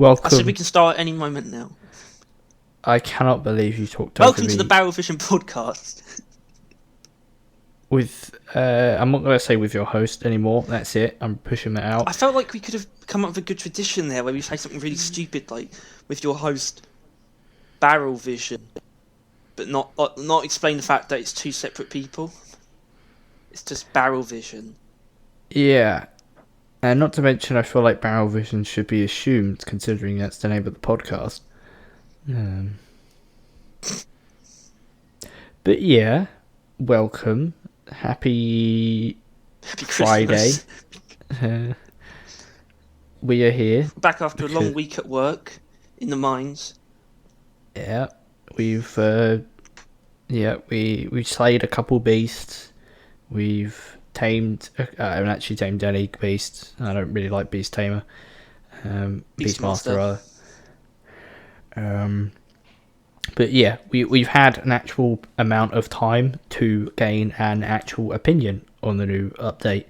Welcome. I said we can start any moment now. I cannot believe you talked over Welcome me to the Barrel Vision podcast. with. I'm not going to say with your host anymore. That's it. I'm pushing that out. I felt like we could have come up with a good tradition there where we say something really stupid like with your host, Barrel Vision, but not explain the fact that it's two separate people. It's just Barrel Vision. Yeah. And not to mention, I feel like Barrel Vision should be assumed, considering that's the name of the podcast. But yeah, welcome. Happy Friday. We are here. Back after a long week at work in the mines. Yeah, we've we slayed a couple beasts. We've tamed. I haven't actually tamed any beasts. I don't really like Beast Tamer. Beastmaster rather. But yeah, we've had an actual amount of time to gain an actual opinion on the new update.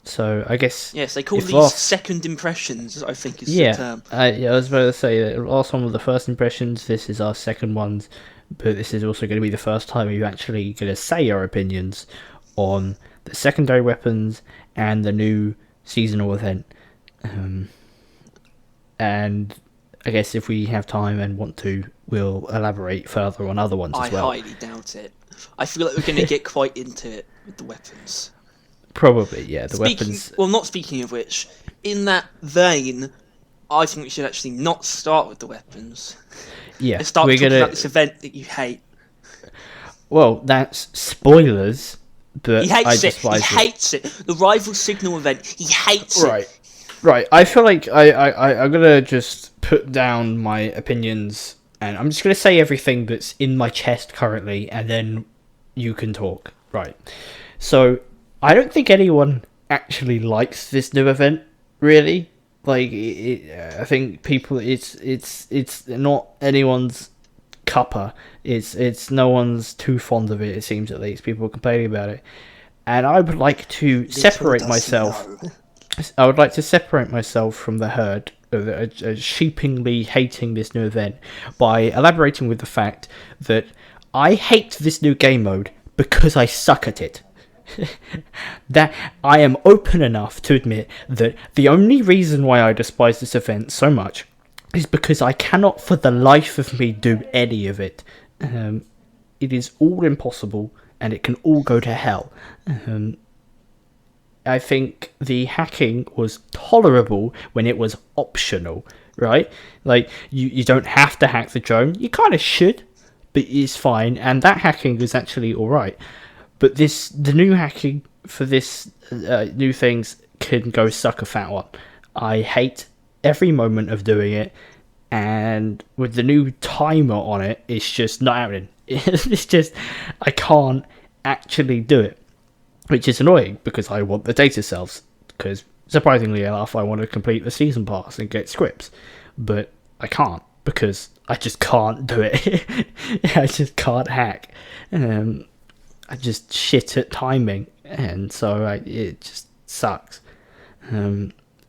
So I guess yes, they call these second impressions. I think is the term. I was about to say that last one was the first impressions. This is our second ones, but this is also going to be the first time we're actually going to say our opinions on the secondary weapons and the new seasonal event. And I guess if we have time and want to, we'll elaborate further on other ones as well. I highly doubt it. I feel like we're going to get quite into it with the weapons. Probably, yeah. Weapons. Well, not speaking of which, in that vein, I think we should actually not start with the weapons. Yeah, and start talking about this event that you hate. Well, that's spoilers. But he hates it. He hates it. The rival signal event. He hates it. Right. I feel like I'm gonna just put down my opinions, and I'm just gonna say everything that's in my chest currently, and then you can talk. Right. So I don't think anyone actually likes this new event, really. Like, I think people, it's not anyone's cuppa. It's no one's too fond of it. It seems, at least people are complaining about it, and I would like to separate myself. I would like to separate myself from the herd, sheepingly hating this new event, by elaborating with the fact that I hate this new game mode because I suck at it. That I am open enough to admit that the only reason why I despise this event so much is because I cannot for the life of me do any of it. It is all impossible, and it can all go to hell. I think the hacking was tolerable when it was optional, right? Like, you don't have to hack the drone. You kind of should, but it's fine, and that hacking is actually alright. But the new hacking for this new things can go suck a fat one. I hate every moment of doing it, and with the new timer on it, it's just not happening. It's just, I can't actually do it, which is annoying because I want the data cells, because surprisingly enough I want to complete the season pass and get scripts, but I can't because I just can't do it. I just can't hack. I just shit at timing, and so it just sucks.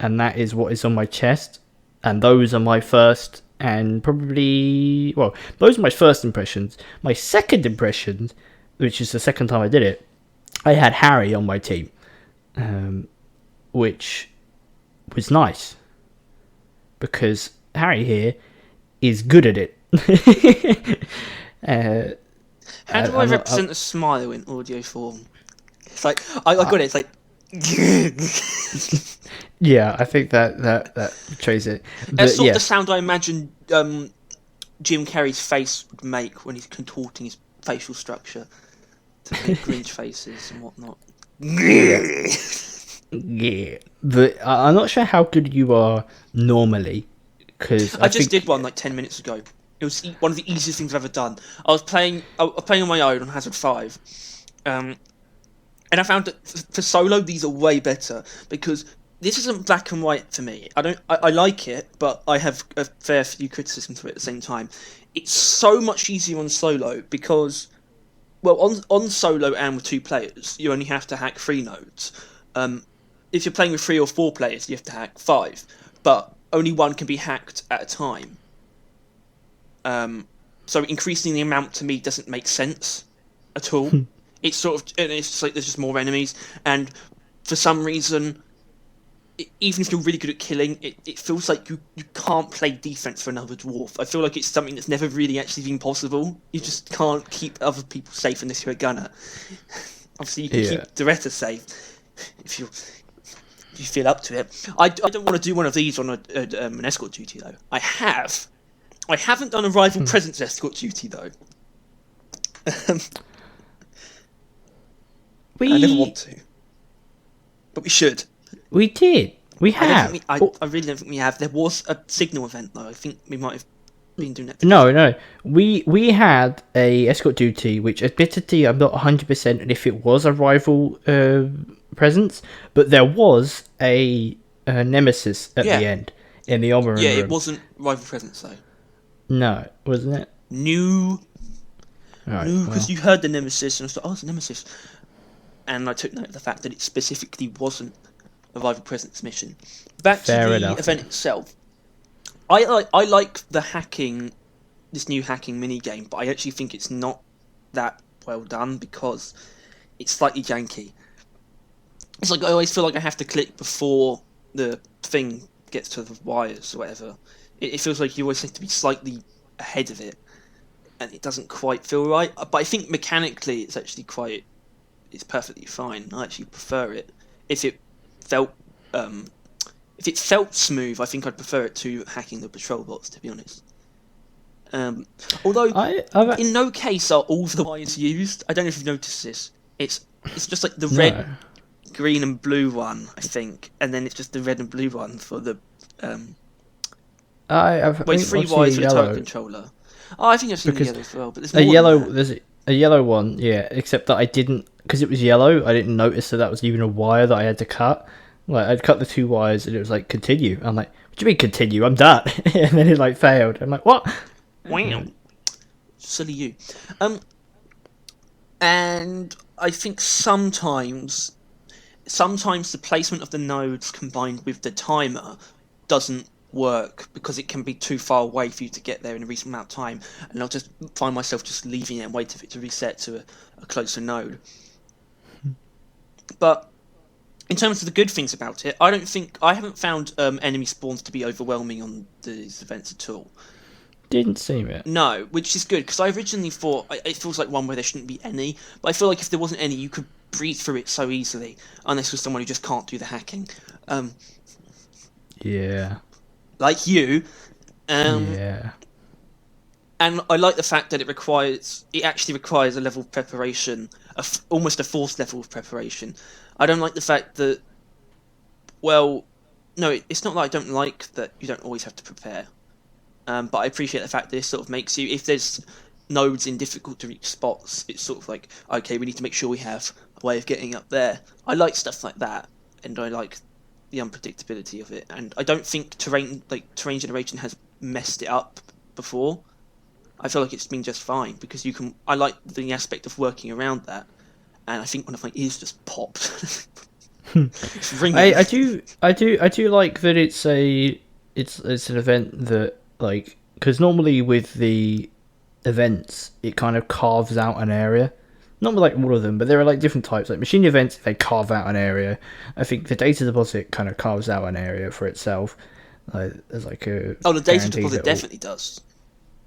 And that is what is on my chest, and those are my first and probably, well, those are my first impressions. My second impressions, which is the second time I did it, I had Harry on my team, which was nice, because Harry here is good at it. How do I represent a smile in audio form? It's like, I got it, it's like... Yeah, I think that portrays it. That's sort of the sound I imagine Jim Carrey's face would make when he's contorting his facial structure to make Grinch faces and whatnot. Yeah, but I'm not sure how good you are normally, because I just did one like 10 minutes ago. It was one of the easiest things I've ever done. I was playing on my own on Hazard 5, and I found that for solo these are way better, because this isn't black and white for me. I like it, but I have a fair few criticisms of it at the same time. It's so much easier on solo because, well, on solo and with 2 players, you only have to hack 3 nodes. If you're playing with 3 or 4 players, you have to hack 5. But only one can be hacked at a time. So increasing the amount to me doesn't make sense at all. It's sort of, it's just like there's just more enemies, and for some reason, even if you're really good at killing, it feels like you can't play defense for another dwarf. I feel like it's something that's never really actually been possible. You just can't keep other people safe unless you're a gunner. Obviously, you can keep Doretta safe if you feel up to it. I don't want to do one of these on an escort duty though. I haven't done a rival presence escort duty though. I never want to, but we should. We did. We have. I really don't think we have. There was a signal event though. I think we might have been doing that. No. We had a escort duty, which admittedly I'm not 100% if it was a rival presence, but there was a nemesis at the end in the armor room. Yeah, it wasn't rival presence though. No, wasn't it? No, because well. you heard the nemesis and I was like, oh, it's a nemesis. And I took note of the fact that it specifically wasn't a rival presence mission. Back to the event itself. I like the hacking, this new hacking mini game, but I actually think it's not that well done because it's slightly janky. It's like I always feel like I have to click before the thing gets to the wires or whatever. It feels like you always have to be slightly ahead of it, and it doesn't quite feel right. But I think mechanically it's actually it's perfectly fine. I actually prefer it. If it felt smooth, I think I'd prefer it to hacking the patrol bots, to be honest. Although in no case are all of the wires used. I don't know if you've noticed this. It's just like the red, green, and blue one, I think, and then it's just the red and blue one for the three wires for the turret controller. Oh, I think I've seen the yellow as well, but there's more There's a yellow one, yeah. Except that I didn't, because it was yellow. I didn't notice that was even a wire that I had to cut. Like I'd cut the 2 wires, and it was like continue. I'm like, what do you mean continue? I'm done. And then it like failed. I'm like, what? Wow, silly you. And I think sometimes the placement of the nodes combined with the timer doesn't work because it can be too far away for you to get there in a reasonable amount of time, and I'll just find myself just leaving it and wait for it to reset to a closer node. But in terms of the good things about it, I haven't found enemy spawns to be overwhelming on these events at all. Didn't seem it. No, which is good because I originally thought it feels like one where there shouldn't be any, but I feel like if there wasn't any, you could breeze through it so easily, unless you're someone who just can't do the hacking. Yeah. Like you. Yeah. And I like the fact that it actually requires a level of preparation, almost a forced level of preparation. I don't like the fact that, well, no, it's not that I don't like that you don't always have to prepare. But I appreciate the fact that this sort of makes you, if there's nodes in difficult to reach spots, it's sort of like, okay, we need to make sure we have a way of getting up there. I like stuff like that, and I like the unpredictability of it. And I don't think terrain generation has messed it up before. I feel like it's been just fine because I like the aspect of working around that, and I think one of my ears just popped. It's ringing. I do like that it's an event that, like, because normally with the events it kind of carves out an area. Not like all of them, but there are like different types. Like machine events, they carve out an area. I think the data deposit kind of carves out an area for itself. There's like a the data deposit definitely does.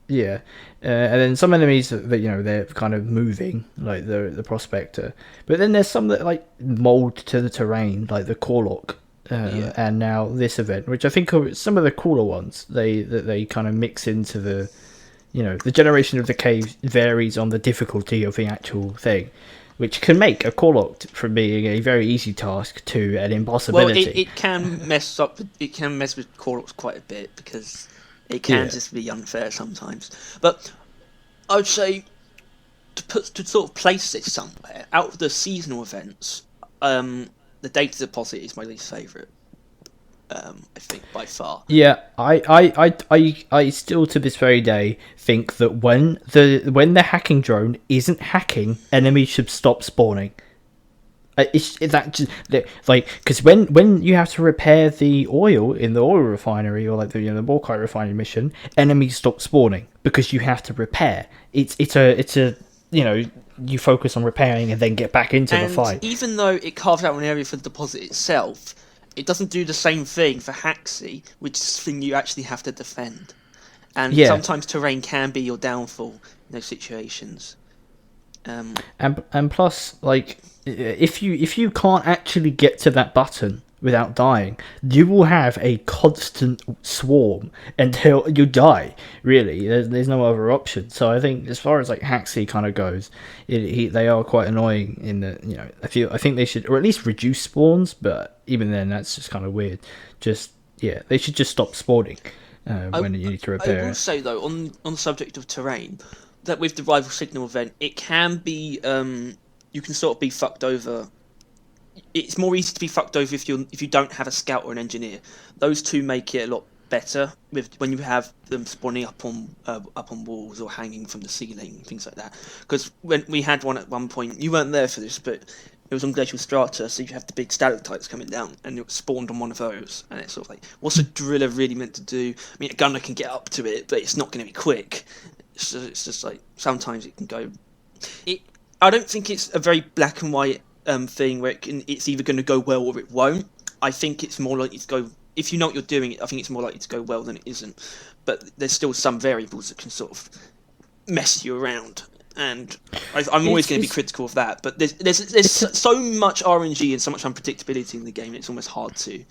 Yeah, and then some enemies that they're kind of moving, like the prospector. But then there's some that like mold to the terrain, like the Corlock, and now this event, which I think are some of the cooler ones. They kind of mix into the, the generation of the cave varies on the difficulty of the actual thing, which can make a Corlock from being a very easy task to an impossibility. Well, it can mess up. It can mess with Corlocks quite a bit because it can just be unfair sometimes. But I would say to sort of place this somewhere out of the seasonal events, the data deposit is my least favourite. I think by far. Yeah, I still to this very day think that when the hacking drone isn't hacking, enemies should stop spawning. Like, because when you have to repair the oil in the oil refinery, or like the bauxite refinery mission, enemies stop spawning because you have to repair. It's a you focus on repairing and then get back into the fight. Even though it carves out an area for the deposit itself, it doesn't do the same thing for Haxi, which is the thing you actually have to defend. And sometimes terrain can be your downfall in those situations. And plus, like, if you can't actually get to that button without dying, you will have a constant swarm until you die. Really, there's no other option. So I think, as far as like Haxi kind of goes, they are quite annoying in that, I think they should, or at least reduce spawns. But even then, that's just kind of weird. They should just stop spawning when you need to repair. I will say though, on the subject of terrain, that with the rival signal event, it can be you can sort of be fucked over. It's more easy to be fucked over if you don't have a scout or an engineer. Those two make it a lot better when you have them spawning up on walls or hanging from the ceiling, things like that. Because when we had one at one point, you weren't there for this, but it was on Glacial Strata, so you have the big stalactites coming down, and it spawned on one of those. And it's sort of like, what's a driller really meant to do? I mean, a gunner can get up to it, but it's not going to be quick. So it's just like, sometimes it can go. I don't think it's a very black and white thing where it's either going to go well or it won't. I think it's more likely to go. If you know what you're doing, I think it's more likely to go well than it isn't. But there's still some variables that can sort of mess you around, and I'm always going to be critical of that. But there's so much RNG and so much unpredictability in the game. It's almost hard to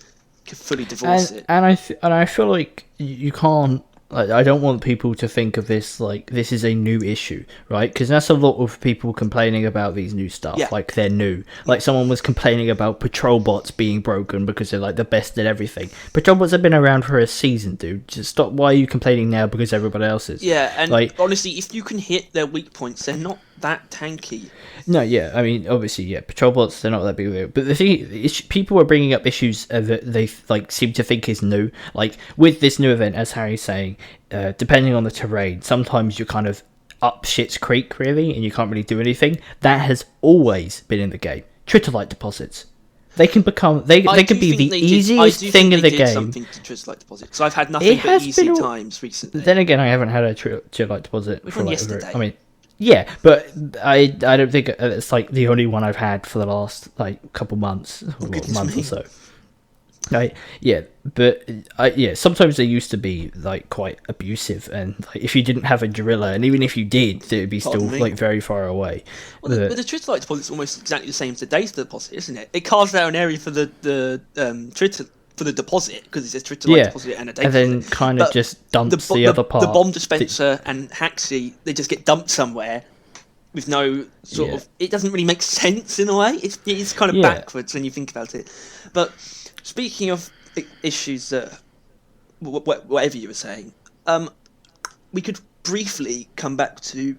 fully divorce it. And I feel like you can't. Like, I don't want people to think of this like this is a new issue, right? Because that's a lot of people complaining about these new stuff, like they're new. Like someone was complaining about patrol bots being broken because they're like the best at everything. Patrol bots have been around for a season, dude. Just stop. Why are you complaining now because everybody else is? Yeah, and like, honestly, if you can hit their weak points, they're not that tanky. No, I mean, obviously, patrol bots, they're not that big of a deal. But the thing is, people are bringing up issues that they like seem to think is new. Like, with this new event, as Harry's saying, depending on the terrain, sometimes you're kind of up shit's creek, really, and you can't really do anything. That has always been in the game. Tritolite deposits. They can become, they can be the easiest thing in the game. Something to Tritolite deposits. So I've had nothing but easy times recently. Then again, I haven't had a Tritolite deposit for yesterday. I mean, yeah, but I don't think it's like the only one I've had for the last like couple months or month or so. Like, sometimes they used to be like quite abusive, and like, if you didn't have a driller, and even if you did, it would be still like very far away. Well, the Tritolite deposit's almost exactly the same as the data deposit, isn't it? It carves out an area for the for the deposit, because it says Tritolite deposit and a data deposit. And then kind of just dumps the other part. The bomb dispenser and Haxi, they just get dumped somewhere with no sort of. It doesn't really make sense in a way. It's kind of backwards when you think about it. But speaking of issues that, whatever you were saying, we could briefly come back to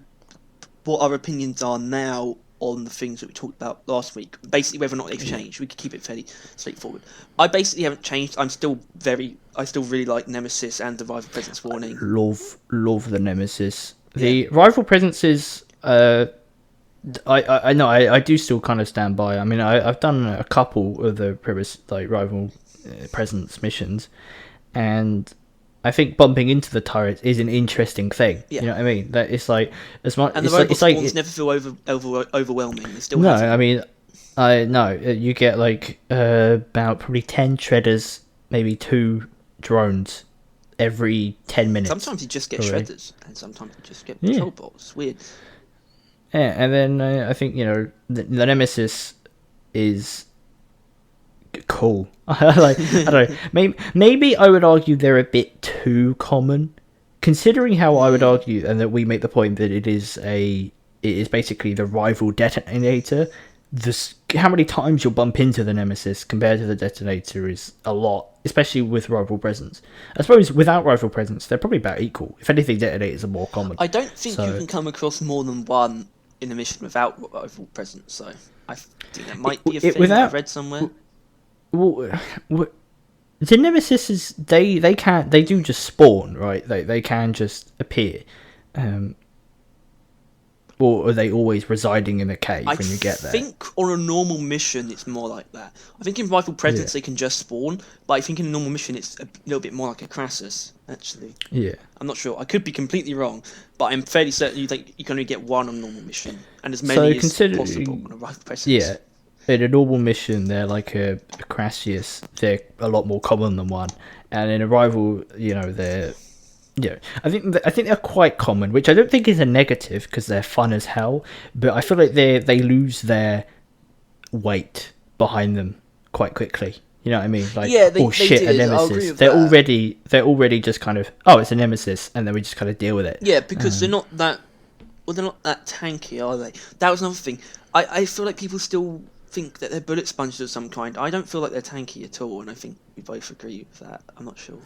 what our opinions are now on the things that we talked about last week. Basically, whether or not they've changed. We could keep it fairly straightforward. I basically haven't changed. I still really like Nemesis and the rival presence warning. Love the Nemesis. The rival presence is. I know I do still kind of stand by. I mean, I've done a couple of the previous like rival presence missions, and I think bumping into the turret is an interesting thing. Yeah. You know what I mean? That it's like as much. And the robot spawns never feel overwhelming. They still I mean, you get like about probably 10 shredders, maybe 2 drones every 10 minutes. Sometimes you just get shredders, and sometimes you just get patrol bots. It's weird. Yeah, and then I think the Nemesis is cool. Like, I don't know. Maybe I would argue they're a bit too common, considering how I would argue, and that we make the point that it is basically the rival detonator. How many times you'll bump into the Nemesis compared to the detonator is a lot, especially with rival presence. I suppose without rival presence, they're probably about equal. If anything, detonators are more common. I don't think you can come across more than one in a mission without rival presence, so I think that might be a thing I've read somewhere. Well, the Nemesis is they do just spawn, right? They can just appear. or are they always residing in a cave I when you get there? think on a normal mission it's more like that. I think in Rival Presence they can just spawn, but I think in a normal mission it's a little bit more like a Crassus, actually. Yeah. I'm not sure. I could be completely wrong, but I'm fairly certain you can only get one on a normal mission, and as many as possible on a Rival Presence. Yeah. In a normal mission, they're like a Crassus. They're a lot more common than one, and in a rival, they're I think they're quite common, which I don't think is a negative because they're fun as hell. But I feel like they lose their weight behind them quite quickly. You know what I mean? Like, shit, a nemesis. They're already just kind of, it's a nemesis, and then we just kind of deal with it. Yeah, because they're not that tanky, are they? That was another thing. I feel like people still think that they're bullet sponges of some kind. I don't feel like they're tanky at all, and I think we both agree with that. I'm not sure.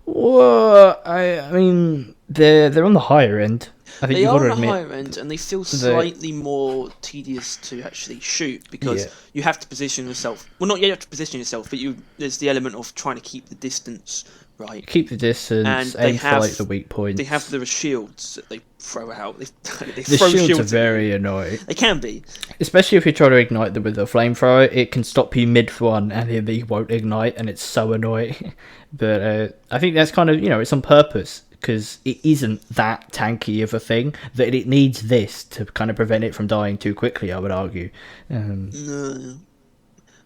Well, I mean, they're on the higher end. I think they you've are got to on the admit. higher end, and they feel slightly more tedious to actually shoot because you have to position yourself. Well, not yet you have to position yourself, but there's the element of trying to keep the distance right. Keep the distance, and aim for like the weak points. They have the shields that they throw out. They the throw shields are very annoying. They can be. Especially if you try to ignite them with a flamethrower, it can stop you mid-one and then they won't ignite, and it's so annoying. But I think that's kind of, it's on purpose, because it isn't that tanky of a thing, that it needs this to kind of prevent it from dying too quickly, I would argue. No.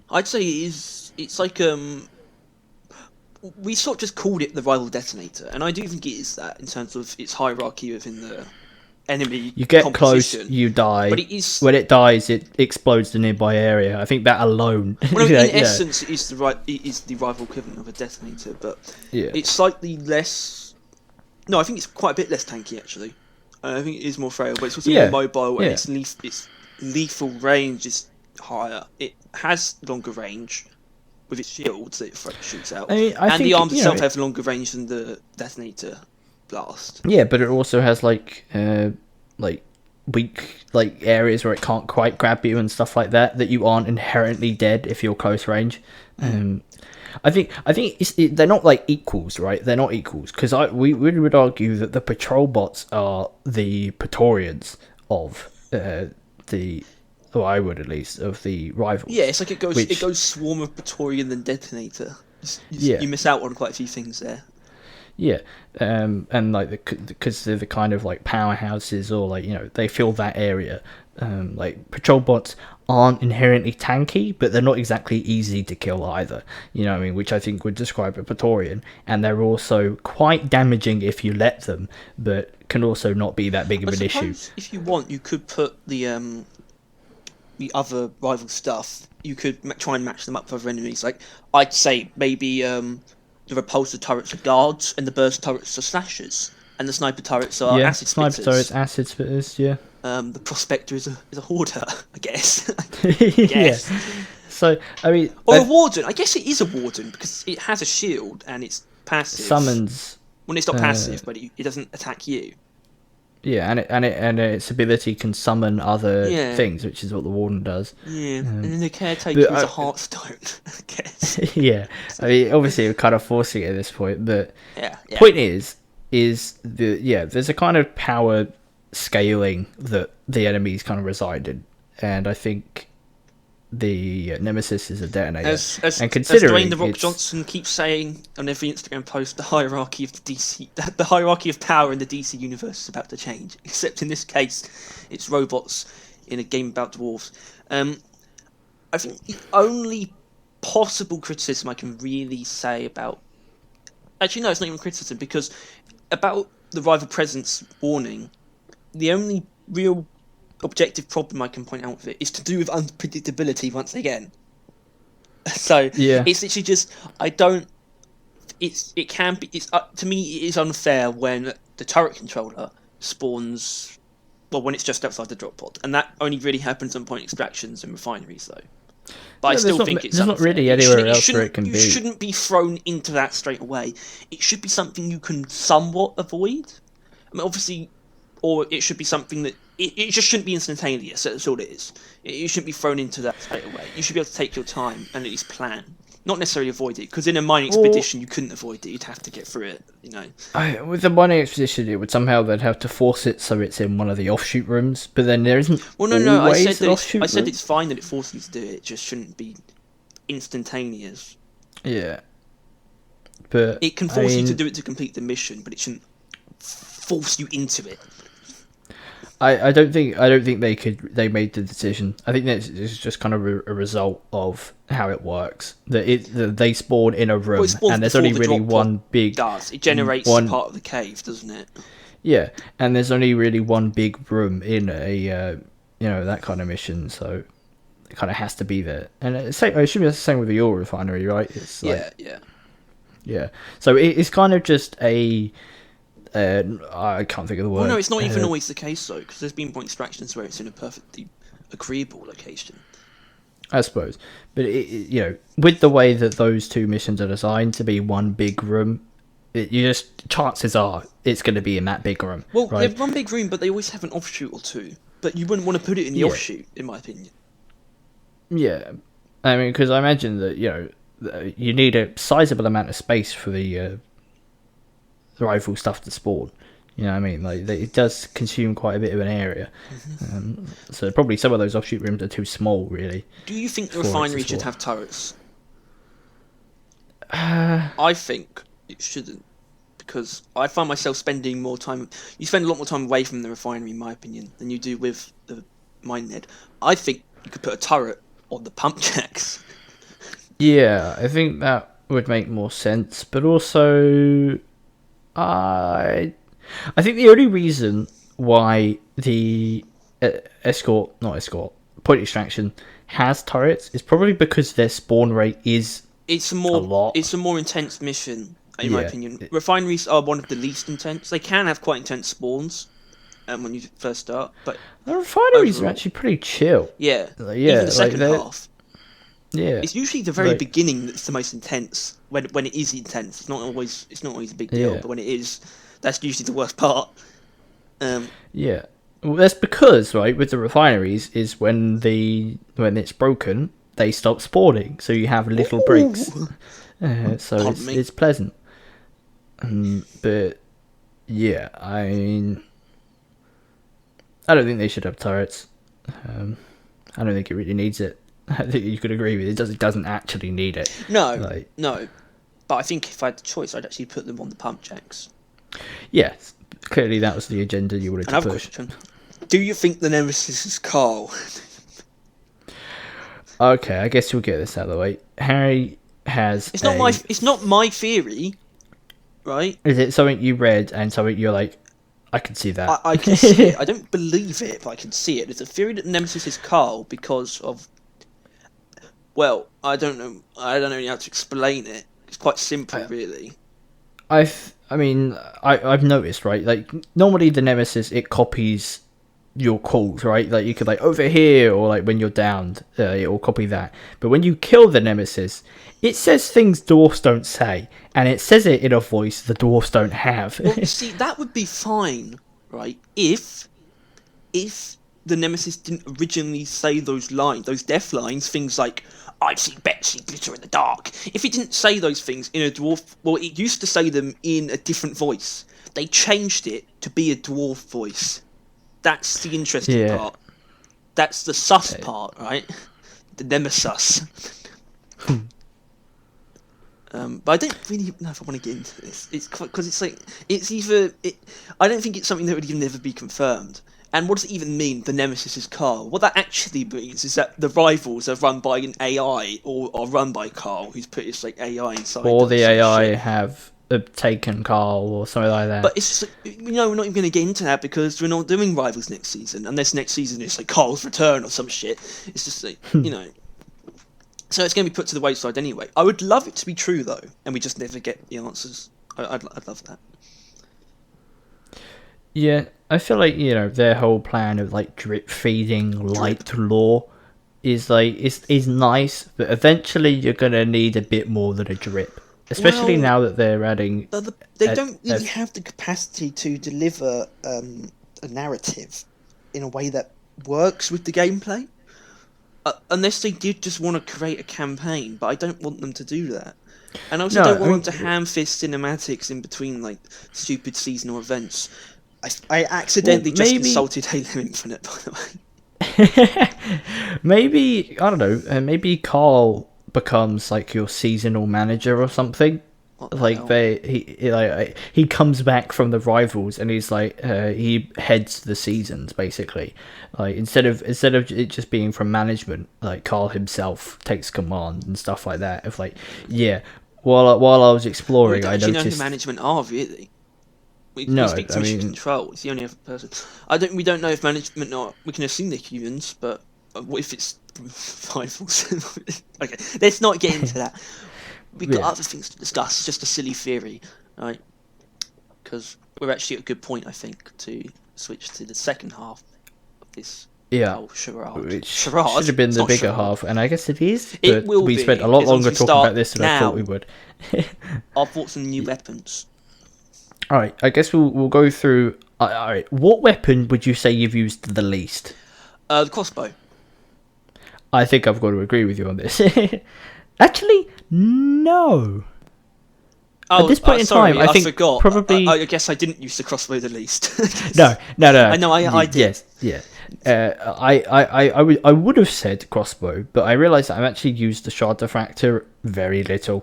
I'd say it is. It's like, we sort of just called it the rival detonator, and I do think it is that in terms of its hierarchy within the enemy. You get close, you die. But it is, when it dies, it explodes the nearby area. I think that alone. Well, in essence, it is the rival equivalent of a detonator, but it's slightly less. No, I think it's quite a bit less tanky actually. I think it is more frail, but it's also more mobile, and its lethal range is higher. It has longer range with its shields that it shoots out, I and think, the arms itself have longer range than the detonator blast. Yeah, but it also has like weak areas where it can't quite grab you and stuff like that you aren't inherently dead if you're close range. I think they're not like equals, right? They're not equals, because we would argue that the patrol bots are the Praetorians of I would at least, of the rivals. Yeah, it's like it goes swarm of Praetorian then detonator. You miss out on quite a few things there. Yeah, and like because they're the kind of like powerhouses, or like they fill that area. Like patrol bots aren't inherently tanky, but they're not exactly easy to kill either. You know what I mean? Which I think would describe a Praetorian, and they're also quite damaging if you let them, but can also not be that big of an issue. If you want, you could put the other rival stuff. You could try and match them up with other enemies. Like I'd say maybe the repulsor turrets are guards, and the burst turrets are slashers, and the sniper turrets are acid spitters. Sniper turrets, acid spitters, yeah. The prospector is a hoarder, I guess. Yeah. So I mean, or a warden. I guess it is a warden because it has a shield and it's passive. Summons. Well, it's not passive, but it doesn't attack you. Yeah, and its ability can summon other things, which is what the warden does. Yeah, and then the caretaker is a heartstone, I guess. Yeah, I mean, obviously we're kind of forcing it at this point, but yeah. Point is there's a kind of power scaling that the enemies kind of reside in, and I think the Nemesis is a detonator. And considering Dwayne The Rock Johnson keeps saying on every Instagram post, the hierarchy of the hierarchy of power in the DC universe is about to change. Except in this case, it's robots in a game about dwarves. I think the only possible criticism I can really say about, actually no, it's not even criticism, because about the rival presence warning, the only real objective problem I can point out with it is to do with unpredictability once again. So it's literally just to me it is unfair when the turret controller spawns when it's just outside the drop pod, and that only really happens on point extractions and refineries though. But I still think it's not really anywhere else where it can be. You shouldn't be thrown into that straight away. It should be something you can somewhat avoid. I mean, obviously, or it should be something that it just shouldn't be instantaneous. That's all it is. You shouldn't be thrown into that straight away. You should be able to take your time and at least plan. Not necessarily avoid it, because in a mining expedition you couldn't avoid it. You'd have to get through it, you know. With the mining expedition, it would somehow they'd have to force it so it's in one of the offshoot rooms. But then there isn't. Well, no. I always said an that offshoot I said room. it's fine that it forces you to do it. It just shouldn't be instantaneous. Yeah. But It can force you to do it to complete the mission, but it shouldn't force you into it. I don't think they made the decision. I think that it's just kind of a result of how it works. That they spawn in a room, and there's only really one big. It generates part of the cave, doesn't it? Yeah, and there's only really one big room in a that kind of mission, so it kind of has to be there. And I assume it's the same with the oil refinery, right? It's yeah. So it's kind of just a. I can't think of the word. Well, no, it's not even always the case though, because there's been point extractions where it's in a perfectly agreeable location. I suppose, but with the way that those two missions are designed to be one big room, chances are it's going to be in that big room. Well, right? they have one big room, but they always have an offshoot or two. But you wouldn't want to put it in the offshoot, in my opinion. Yeah, I mean, because I imagine that you need a sizable amount of space for the rifle stuff to spawn. You know what I mean? Like it does consume quite a bit of an area. So probably some of those offshoot rooms are too small, really. Do you think the refinery should have turrets? I think it shouldn't, because I find myself spending more time. You spend a lot more time away from the refinery, in my opinion, than you do with the mine head. I think you could put a turret on the pump jacks. Yeah, I think that would make more sense, but also. I think the only reason why the point extraction has turrets is probably because their spawn rate is it's a more intense mission, in my opinion. Refineries are one of the least intense. They can have quite intense spawns when you first start, but the refineries are actually pretty chill. Yeah, even the second half. Yeah, it's usually the very beginning that's the most intense. When it is intense, it's not always a big deal. But when it is, that's usually the worst part. Yeah, well, that's because with the refineries is when it's broken, they stop spawning, so you have little breaks. So it's pleasant. But yeah, I mean, I don't think they should have turrets. I don't think it really needs it. I think you could agree with it. It doesn't actually need it. No. But I think if I had the choice, I'd actually put them on the pump jacks. Yes, clearly that was the agenda you wanted to push. Question. Do you think the Nemesis is Carl? Okay, I guess we'll get this out of the way. Harry has. It's not my theory, right? Is it something you read and something you're like, I can see that. I can see it. I don't believe it, but I can see it. It's a theory that Nemesis is Carl because of. Well, I don't know how to explain it. It's quite simple, really. I've noticed, right? Like normally the Nemesis, it copies your calls, right? Like you could over here, or when you're downed, it will copy that. But when you kill the Nemesis, it says things dwarfs don't say, and it says it in a voice the dwarfs don't have. Well, see, that would be fine, right? If the Nemesis didn't originally say those death lines, things like, I've seen Betsy glitter in the dark. If it didn't say those things in a dwarf... Well, it used to say them in a different voice. They changed it to be a dwarf voice. That's the interesting part. That's the sus part, right? The Nemesis. But I don't really know if I want to get into this. It's because I don't think it's something that would even never be confirmed. And what does it even mean, the Nemesis is Carl? What that actually means is that the rivals are run by an AI or are run by Carl, who's put his AI inside. Or the AI have taken Carl or something like that. But it's just, we're not even going to get into that because we're not doing Rivals next season. Unless next season is Carl's Return or some shit. It's just So it's going to be put to the wayside anyway. I would love it to be true though, and we just never get the answers. I'd love that. Yeah, I feel like their whole plan of drip feeding light lore is is nice, but eventually you're gonna need a bit more than a drip, especially now that they're adding. They don't really have the capacity to deliver a narrative in a way that works with the gameplay. unless they did just want to create a campaign, but I don't want them to do that. And I also don't want them to ham-fist cinematics in between, like, stupid seasonal events. I accidentally just insulted Halo Infinite, by the way. Maybe, I don't know, maybe Carl becomes, like, your seasonal manager or something. Like, he comes back from the rivals and he's like, he heads the seasons, basically. Like, instead of it just being from management, like, Carl himself takes command and stuff like that. Of like, yeah, while I was exploring, I noticed... know who management are, really. We speak to Mission Control. It's the only other person. We don't know if management are... We can assume they're humans, but what if it's rivals? Okay, let's not get into that. We've got other things to discuss. It's just a silly theory, right? Because we're actually at a good point, I think, to switch to the second half of this charade. Which should have been the bigger half, and I guess it is. But it will we spent a lot longer talking about this than I thought we would. I've bought some new weapons. All right, I guess we'll go through. All right, what weapon would you say you've used the least? The crossbow. I think I've got to agree with you on this. Actually, no. At this point in time, I think forgot. Probably. I guess I didn't use the crossbow the least. No. I know. I did. Yes. I would have said crossbow, but I realised that I've actually used the shard diffractor very little,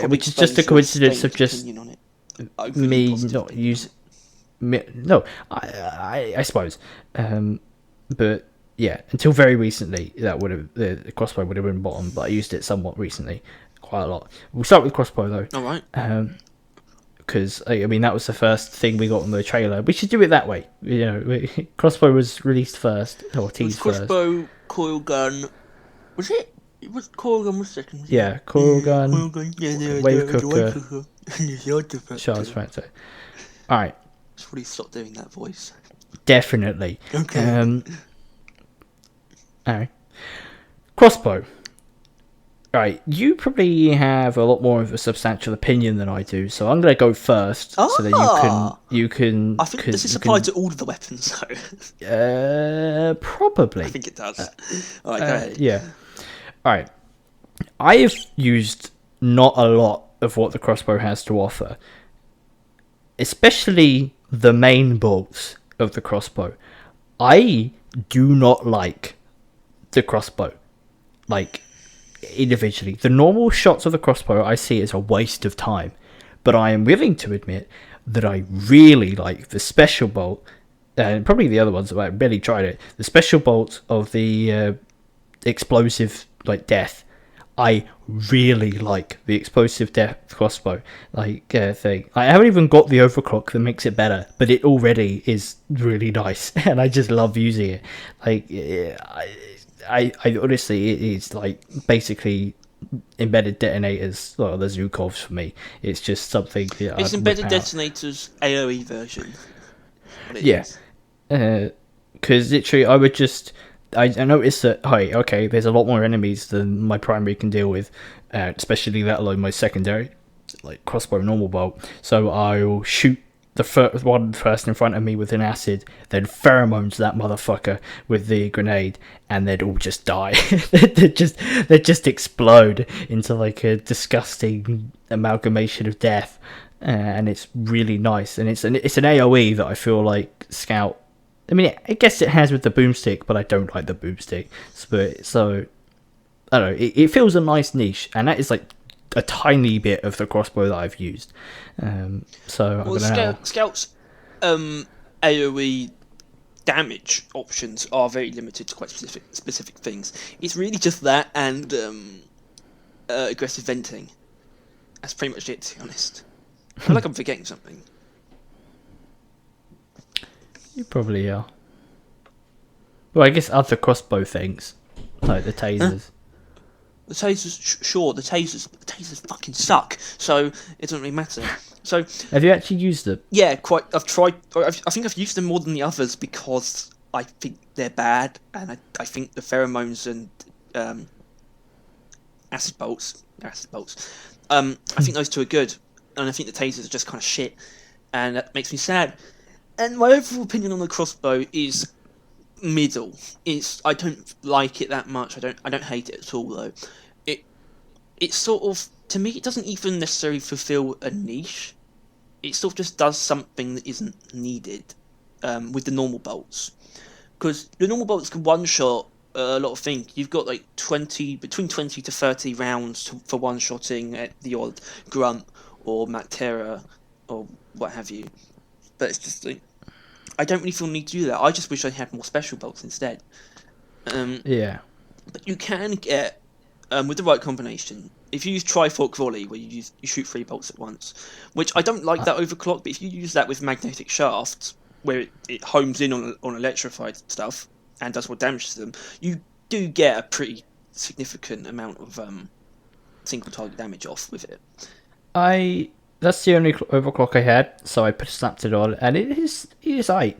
which is just a coincidence of just me not using. No, I suppose, but. Yeah, until very recently, that would have the crossbow would have been bottom, but I used it somewhat recently, quite a lot. We'll start with crossbow though. All right. Because I mean that was the first thing we got on the trailer. We should do it that way. You know, crossbow was released first or teased first. Crossbow, coil gun. Was it? It was coil gun was second. Yeah, coil gun. Coil gun. Yeah, wave cooker. Shard diffractor. All right. Should probably stop doing that voice. Definitely. Okay. Alright. Crossbow. Alright, you probably have a lot more of a substantial opinion than I do, so I'm going to go first, so that you can... I think does this apply to all of the weapons, though? Probably. I think it does. Alright, go ahead. Yeah. Alright. I have used not a lot of what the crossbow has to offer, especially the main bolts of the crossbow. I do not like the crossbow, like, individually. The normal shots of the crossbow I see as a waste of time, but I am willing to admit that I really like the special bolt, and probably the other ones, I barely tried it, the special bolt of the explosive, like, death. I really like the explosive death crossbow thing. I haven't even got the overclock that makes it better, but it already is really nice, and I just love using it. Like, I honestly, it is like basically embedded detonators, well, the Zhukovs for me. It's just something. It's embedded detonators AOE version. Yeah, because literally, I would just. I noticed that, there's a lot more enemies than my primary can deal with, especially let alone my secondary, like crossbow normal bolt. So I'll shoot the first in front of me with an acid, then pheromones that motherfucker with the grenade, and they'd all just die. They'd just explode into like a disgusting amalgamation of death, and it's really nice. And it's an AOE that I feel like Scout. I mean, I guess it has with the boomstick, but I don't like the boomstick. So I don't know. It feels a nice niche, and that is like a tiny bit of the crossbow that I've used. Scout's AOE damage options are very limited to quite specific things. It's really just that and aggressive venting. That's pretty much it, to be honest. I feel like I'm forgetting something. You probably are. Well, I guess other crossbow things, like the tasers. The tasers, sure, the tasers fucking suck, so it doesn't really matter. So, have you actually used them? Yeah, quite. I've tried. I think I've used them more than the others because I think they're bad, and I think the pheromones and acid bolts. I think those two are good, and I think the tasers are just kind of shit, and that makes me sad. And my overall opinion on the crossbow is middle. I don't like it that much. I don't hate it at all though. It's sort of, to me, it doesn't even necessarily fulfill a niche. It sort of just does something that isn't needed with the normal bolts, because the normal bolts can one shot a lot of things. You've got like between 20 to 30 rounds for one shotting at the odd grunt or Mactera or what have you. But it's just like, I don't really feel the need to do that. I just wish I had more special bolts instead. Yeah. But you can get, with the right combination, if you use Trifork Volley, where you shoot 3 bolts at once, which I don't like that overclock, but if you use that with Magnetic Shaft, where it homes in on electrified stuff and does more damage to them, you do get a pretty significant amount of single target damage off with it. That's the only overclock I had, so I snapped it on, and it is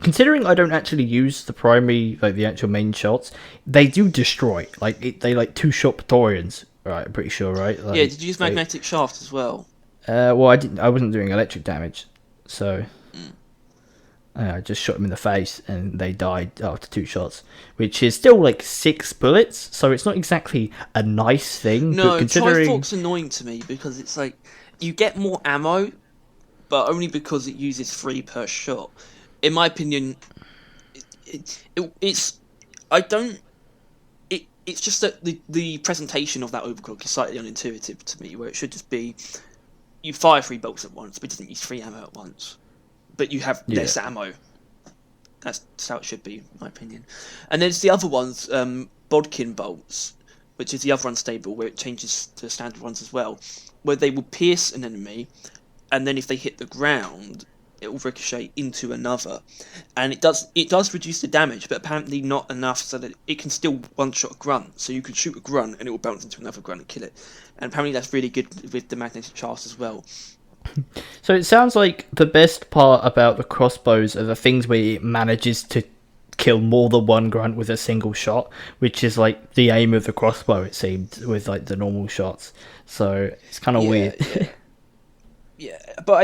considering I don't actually use the primary, like the actual main shots, they do destroy. Like they like 2-shot Praetorians, right? I'm pretty sure, right? Like, yeah. Did you use Magnetic Shaft as well? Well, I didn't. I wasn't doing electric damage, so I just shot them in the face, and they died after 2 shots, which is still like 6 bullets. So it's not exactly a nice thing. No, but considering... Trifork's annoying to me because it's like you get more ammo, but only because it uses 3 per shot. In my opinion, it's just that the presentation of that overclock is slightly unintuitive to me, where it should just be you fire 3 bolts at once, but it doesn't use 3 ammo at once, but you have less ammo. That's how it should be, in my opinion. And there's the other ones, Bodkin bolts, which is the other unstable, where it changes to standard ones as well, where they will pierce an enemy, and then if they hit the ground, it will ricochet into another, and it does reduce the damage, but apparently not enough so that it can still one-shot a grunt. So you could shoot a grunt and it will bounce into another grunt and kill it, and apparently that's really good with the magnetic shaft as well. So it sounds like the best part about the crossbows are the things where it manages to kill more than one grunt with a single shot, which is like the aim of the crossbow, it seemed, with like the normal shots. So it's kind of weird. Yeah, but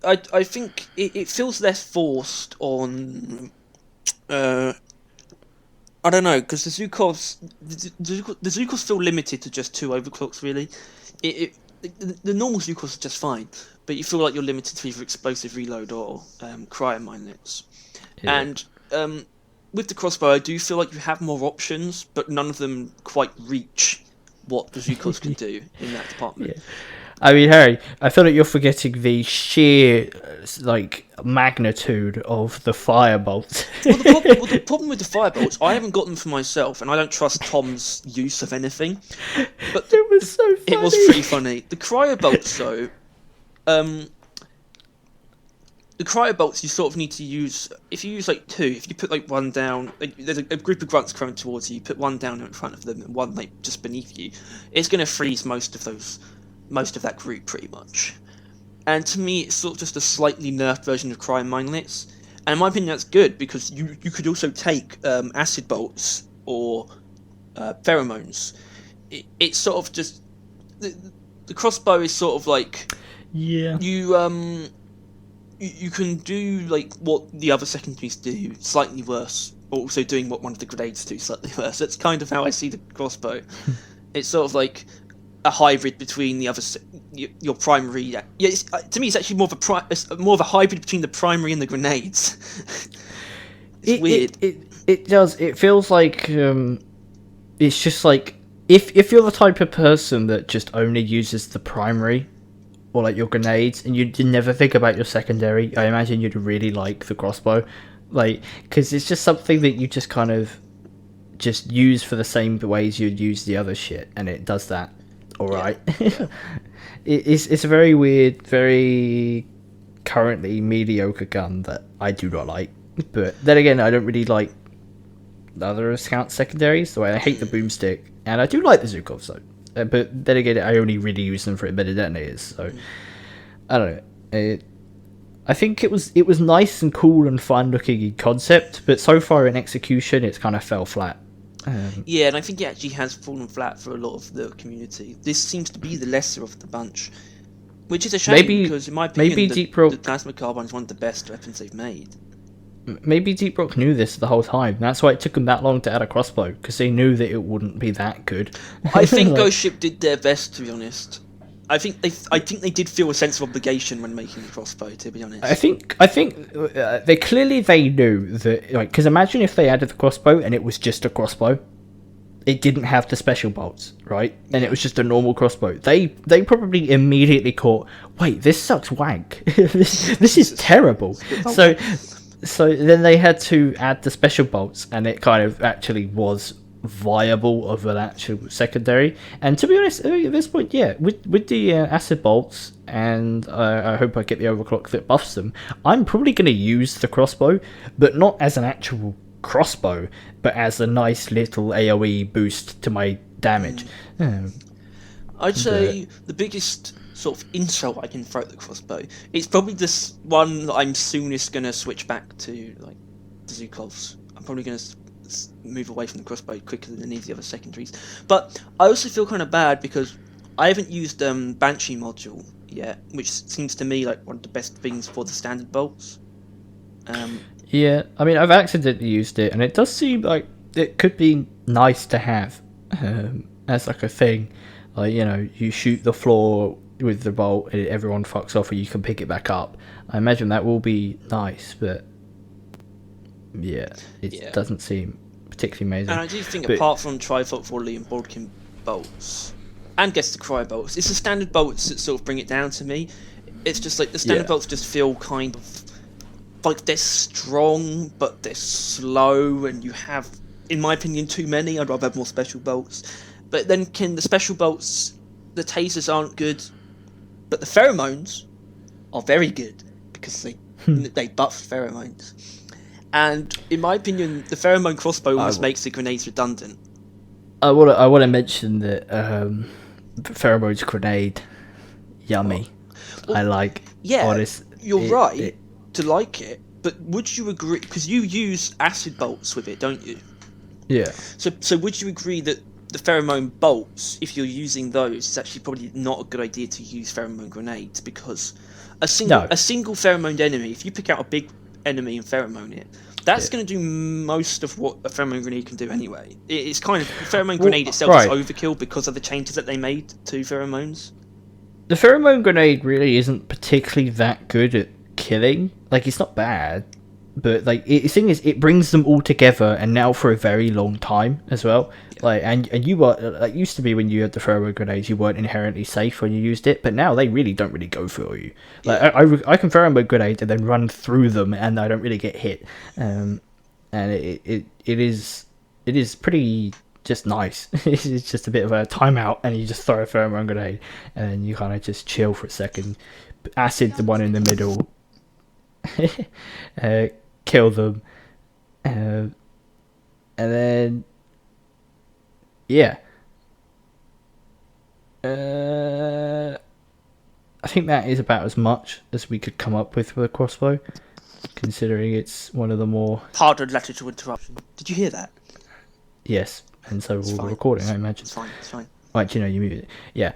I think it feels less forced on. I don't know, because the Zukovs feel limited to just 2 overclocks. Really, the normal Zukovs are just fine, but you feel like you're limited to either explosive reload or cryo minelets. Yeah. And with the crossbow, I do feel like you have more options, but none of them quite reach what the Zukovs can do in that department. Yeah. I mean, Harry, I feel like you're forgetting the sheer, like, magnitude of the firebolts. Well, the problem with the firebolts, I haven't got them for myself, and I don't trust Tom's use of anything. But it was so funny. It was pretty funny. The cryobolts, though, the cryobolts you sort of need to use. If you use like 2, if you put like 1 down, like, there's a group of grunts coming towards you. You put 1 down in front of them and 1 like just beneath you. It's going to freeze most of that group pretty much. And to me, it's sort of just a slightly nerfed version of cryo minelets. And in my opinion, that's good because you could also take acid bolts or pheromones. It's sort of just the crossbow is sort of like you can do like what the other secondaries do, slightly worse, but also doing what one of the grenades do, slightly worse. That's kind of how I see the crossbow. It's sort of like a hybrid between the other, your primary. Yeah, to me, it's actually more of a hybrid between the primary and the grenades. It's weird. It does. It feels like it's just like if you're the type of person that just only uses the primary or like your grenades and you never think about your secondary, I imagine you'd really like the crossbow, like because it's just something that you just kind of just use for the same ways you'd use the other shit, and it does that. All right. Yeah. It's a very weird, very currently mediocre gun that I do not like. But then again, I don't really like the other scout secondaries. The way I hate the boomstick, and I do like the Zukovs though. But then again, I only really use them for embedded detonators. So I don't know. I think it was nice and cool and fun looking in concept, but so far in execution, it's kind of fell flat. Yeah, and I think it actually has fallen flat for a lot of the community. This seems to be the lesser of the bunch, which is a shame because, in my opinion, the plasma carbine is one of the best weapons they've made. maybe Deep Rock knew this the whole time. That's why it took them that long to add a crossbow, because they knew that it wouldn't be that good. I think Like, Ghost Ship did their best, to be honest. I think they did feel a sense of obligation when making the crossbow, to be honest. I think they knew that, like, because imagine if they added the crossbow and it was just a crossbow. It didn't have the special bolts, right? And it was just a normal crossbow. They probably immediately caught, wait, this sucks wank. this is terrible. So then they had to add the special bolts, and it kind of actually was viable of an actual secondary. And to be honest, at this point, yeah, with the acid bolts, and I hope I get the overclock that buffs them, I'm probably going to use the crossbow, but not as an actual crossbow, but as a nice little AoE boost to my damage. I'd say the biggest sort of insult I can throw at the crossbow, it's probably this one that I'm soonest going to switch back to, like, the Zukovs. I'm probably going to move away from the crossbow quicker than any of the other secondaries. But I also feel kind of bad because I haven't used Banshee Module yet, which seems to me like one of the best things for the standard bolts. Yeah, I mean, I've accidentally used it, and it does seem like it could be nice to have as like a thing. Like, you know, you shoot the floor with the bolt, and everyone fucks off, and you can pick it back up. I imagine that will be nice, but yeah, it doesn't seem particularly amazing. And I do think apart from Trifold Volley and Bodkin bolts, and guess the Cryobolts, it's the standard bolts that sort of bring it down to me. It's just like the standard bolts just feel kind of like they're strong, but they're slow, and you have, in my opinion, too many. I'd rather have more special bolts. But then the special bolts, the tasers aren't good, but the pheromones are very good because they buff pheromones. And in my opinion, the pheromone crossbow almost makes the grenades redundant. I want to mention that pheromones grenade, yummy. Well, I like. Yeah, honest, you're right to like it, but would you agree? Because you use acid bolts with it, don't you? Yeah. So would you agree that the pheromone bolts, if you're using those, it's actually probably not a good idea to use pheromone grenades, because a single pheromone enemy, if you pick out a big enemy and pheromone it, that's going to do most of what a pheromone grenade can do anyway. It's kind of, the pheromone grenade itself is overkill because of the changes that they made to pheromones. The pheromone grenade really isn't particularly that good at killing. Like, it's not bad, but like the thing is, it brings them all together, and now for a very long time as well. Like, and you were like, used to be when you had the pheromone grenades, you weren't inherently safe when you used it, but now they really don't really go for you. Like, I can pheromone grenade and then run through them, and I don't really get hit. And it is pretty just nice. It's just a bit of a timeout, and you just throw a pheromone grenade, and you kind of just chill for a second. Acid the one in the middle, kill them, and then yeah. I think that is about as much as we could come up with a crossbow, considering it's one of the more... Pardon lateral interruption. Did you hear that? Yes, and so we'll be recording, I imagine. It's fine. Right, you know, you muted it. Yeah.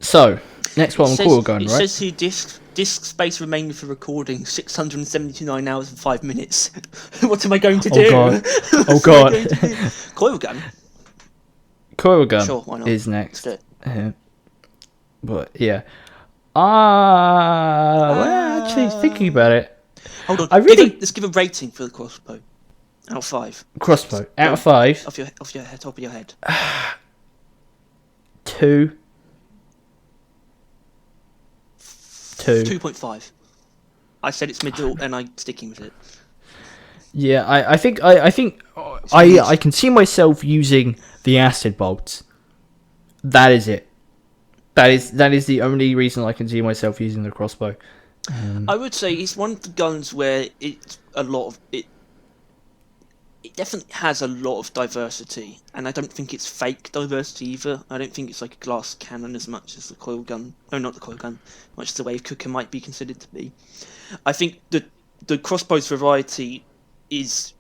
So, next one, Coil Gun, right? It says here, disk space remaining for recording, 679 hours and 5 minutes. What am I going to do? Oh god. Coil Gun. Coil Gun sure, why not? is next. But yeah. Well, actually, thinking about it, hold on. Let's give a rating for the crossbow. Out of 5. Crossbow out of 5. Off your head, top of your head. 2. 2.5. I said it's middle, and I'm sticking with it. Yeah, I think I can see myself using the acid bolts. That is it. That is the only reason I can see myself using the crossbow. I would say it's one of the guns where it's a lot of it. It definitely has a lot of diversity, and I don't think it's fake diversity either. I don't think it's like a glass cannon as much as the coil gun. No, not the coil gun. Much as the wave cooker might be considered to be. I think the crossbow's variety is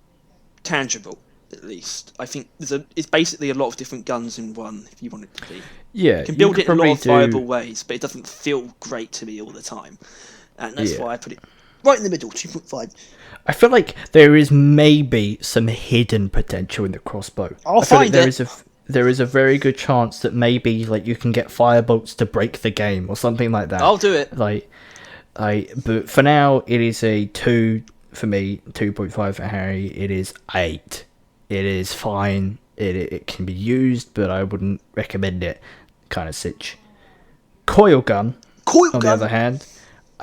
tangible, at least. I think it's basically a lot of different guns in one, if you want it to be. Yeah, you can build it in a lot of viable ways, but it doesn't feel great to me all the time. And that's why I put it right in the middle, 2.5. I feel like there is maybe some hidden potential in the crossbow. I'll I feel find like it. there is a very good chance that maybe like you can get Cryobolts to break the game or something like that. I'll do it. But for now it is a 2 for me, 2.5 for Harry. It is 8. It is fine. It can be used, but I wouldn't recommend it. Kind of sitch. Coil Gun. On the other hand,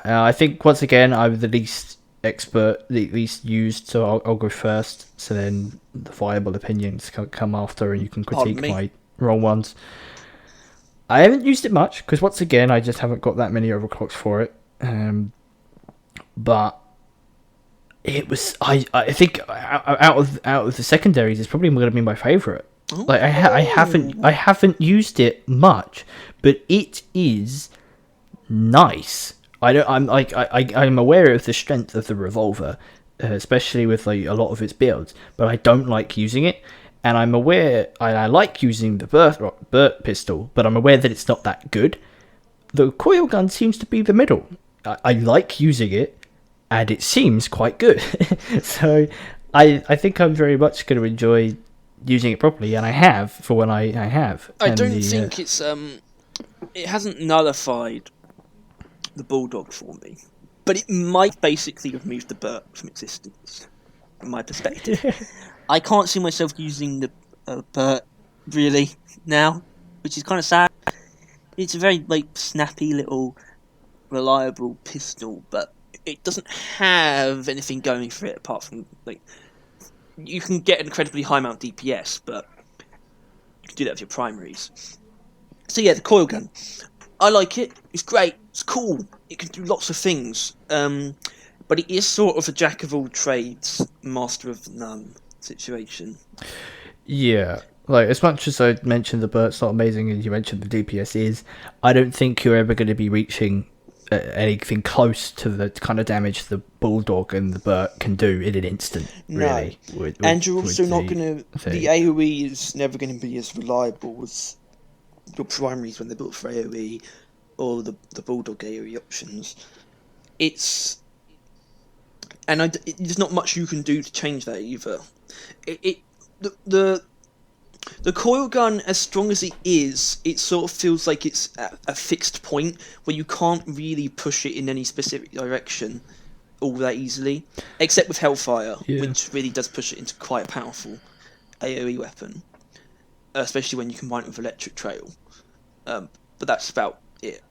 I think once again I'm the least expert, the least used, so I'll go first. So then the viable opinions can come after, and you can critique my wrong ones. I haven't used it much because once again I just haven't got that many overclocks for it. But it was I think out of the secondaries, it's probably going to be my favorite. Like I haven't used it much, but it is nice. I'm aware of the strength of the revolver, especially with like a lot of its builds, but I don't like using it. And I'm aware I like using the Burt pistol, but I'm aware that it's not that good. The coil gun seems to be the middle. I like using it, and it seems quite good. So I think I'm very much going to enjoy using it properly, and I have for when I have. I don't think it's it hasn't nullified the Bulldog for me, but it might basically remove the Burt from existence, from my perspective. I can't see myself using the Burt really now, which is kind of sad. It's a very like snappy little reliable pistol, but it doesn't have anything going for it apart from like you can get an incredibly high amount of DPS, but you can do that with your primaries. So yeah, the coil gun, I like it. It's great. It's cool. It can do lots of things, but it is sort of a jack of all trades, master of none situation. Yeah. Like, as much as I mentioned the Burt's not amazing and you mentioned the DPS is, I don't think you're ever going to be reaching anything close to the kind of damage the Bulldog and the Burt can do in an instant, really. No. And you're also not going to... The AoE is never going to be as reliable as your primaries when they're built for AoE or the Bulldog AoE options. It's... And there's not much you can do to change that either. The coil gun, as strong as it is, it sort of feels like it's at a fixed point where you can't really push it in any specific direction all that easily, except with Hellfire, which really does push it into quite a powerful AoE weapon, especially when you combine it with Electric Trail. But that's about it.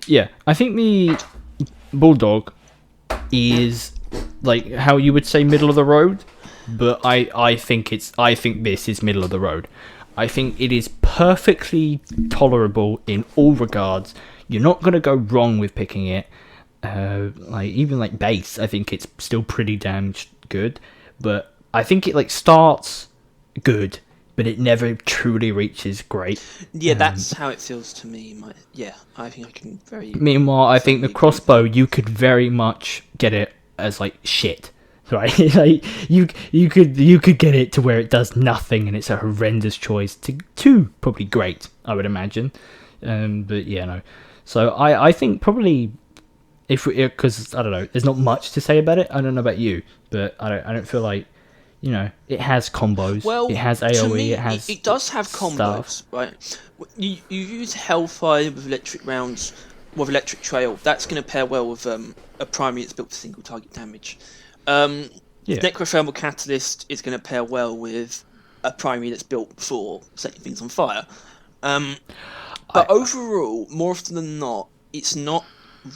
Yeah, I think the Bulldog is like how you would say middle of the road. But I think this is middle of the road. I think it is perfectly tolerable in all regards. You're not going to go wrong with picking it. Even like base, I think it's still pretty damn good. But I think it like starts good, but it never truly reaches great. Yeah, that's how it feels to me. I think I can very... Meanwhile, I think the crossbow, you could very much get it as like shit. Right, like you could get it to where it does nothing, and it's a horrendous choice to probably great, I would imagine. But yeah, no. So I think probably because I don't know, there's not much to say about it. I don't know about you, but I don't feel like it has combos. Well, it has AoE. To me, it does have combos, stuff. right? You use Hellfire with electric rounds, with Electric Trail. That's going to pair well with a primary that's built for single target damage. Necrothermal Catalyst is going to pair well with a primary that's built for setting things on fire. But overall, more often than not, it's not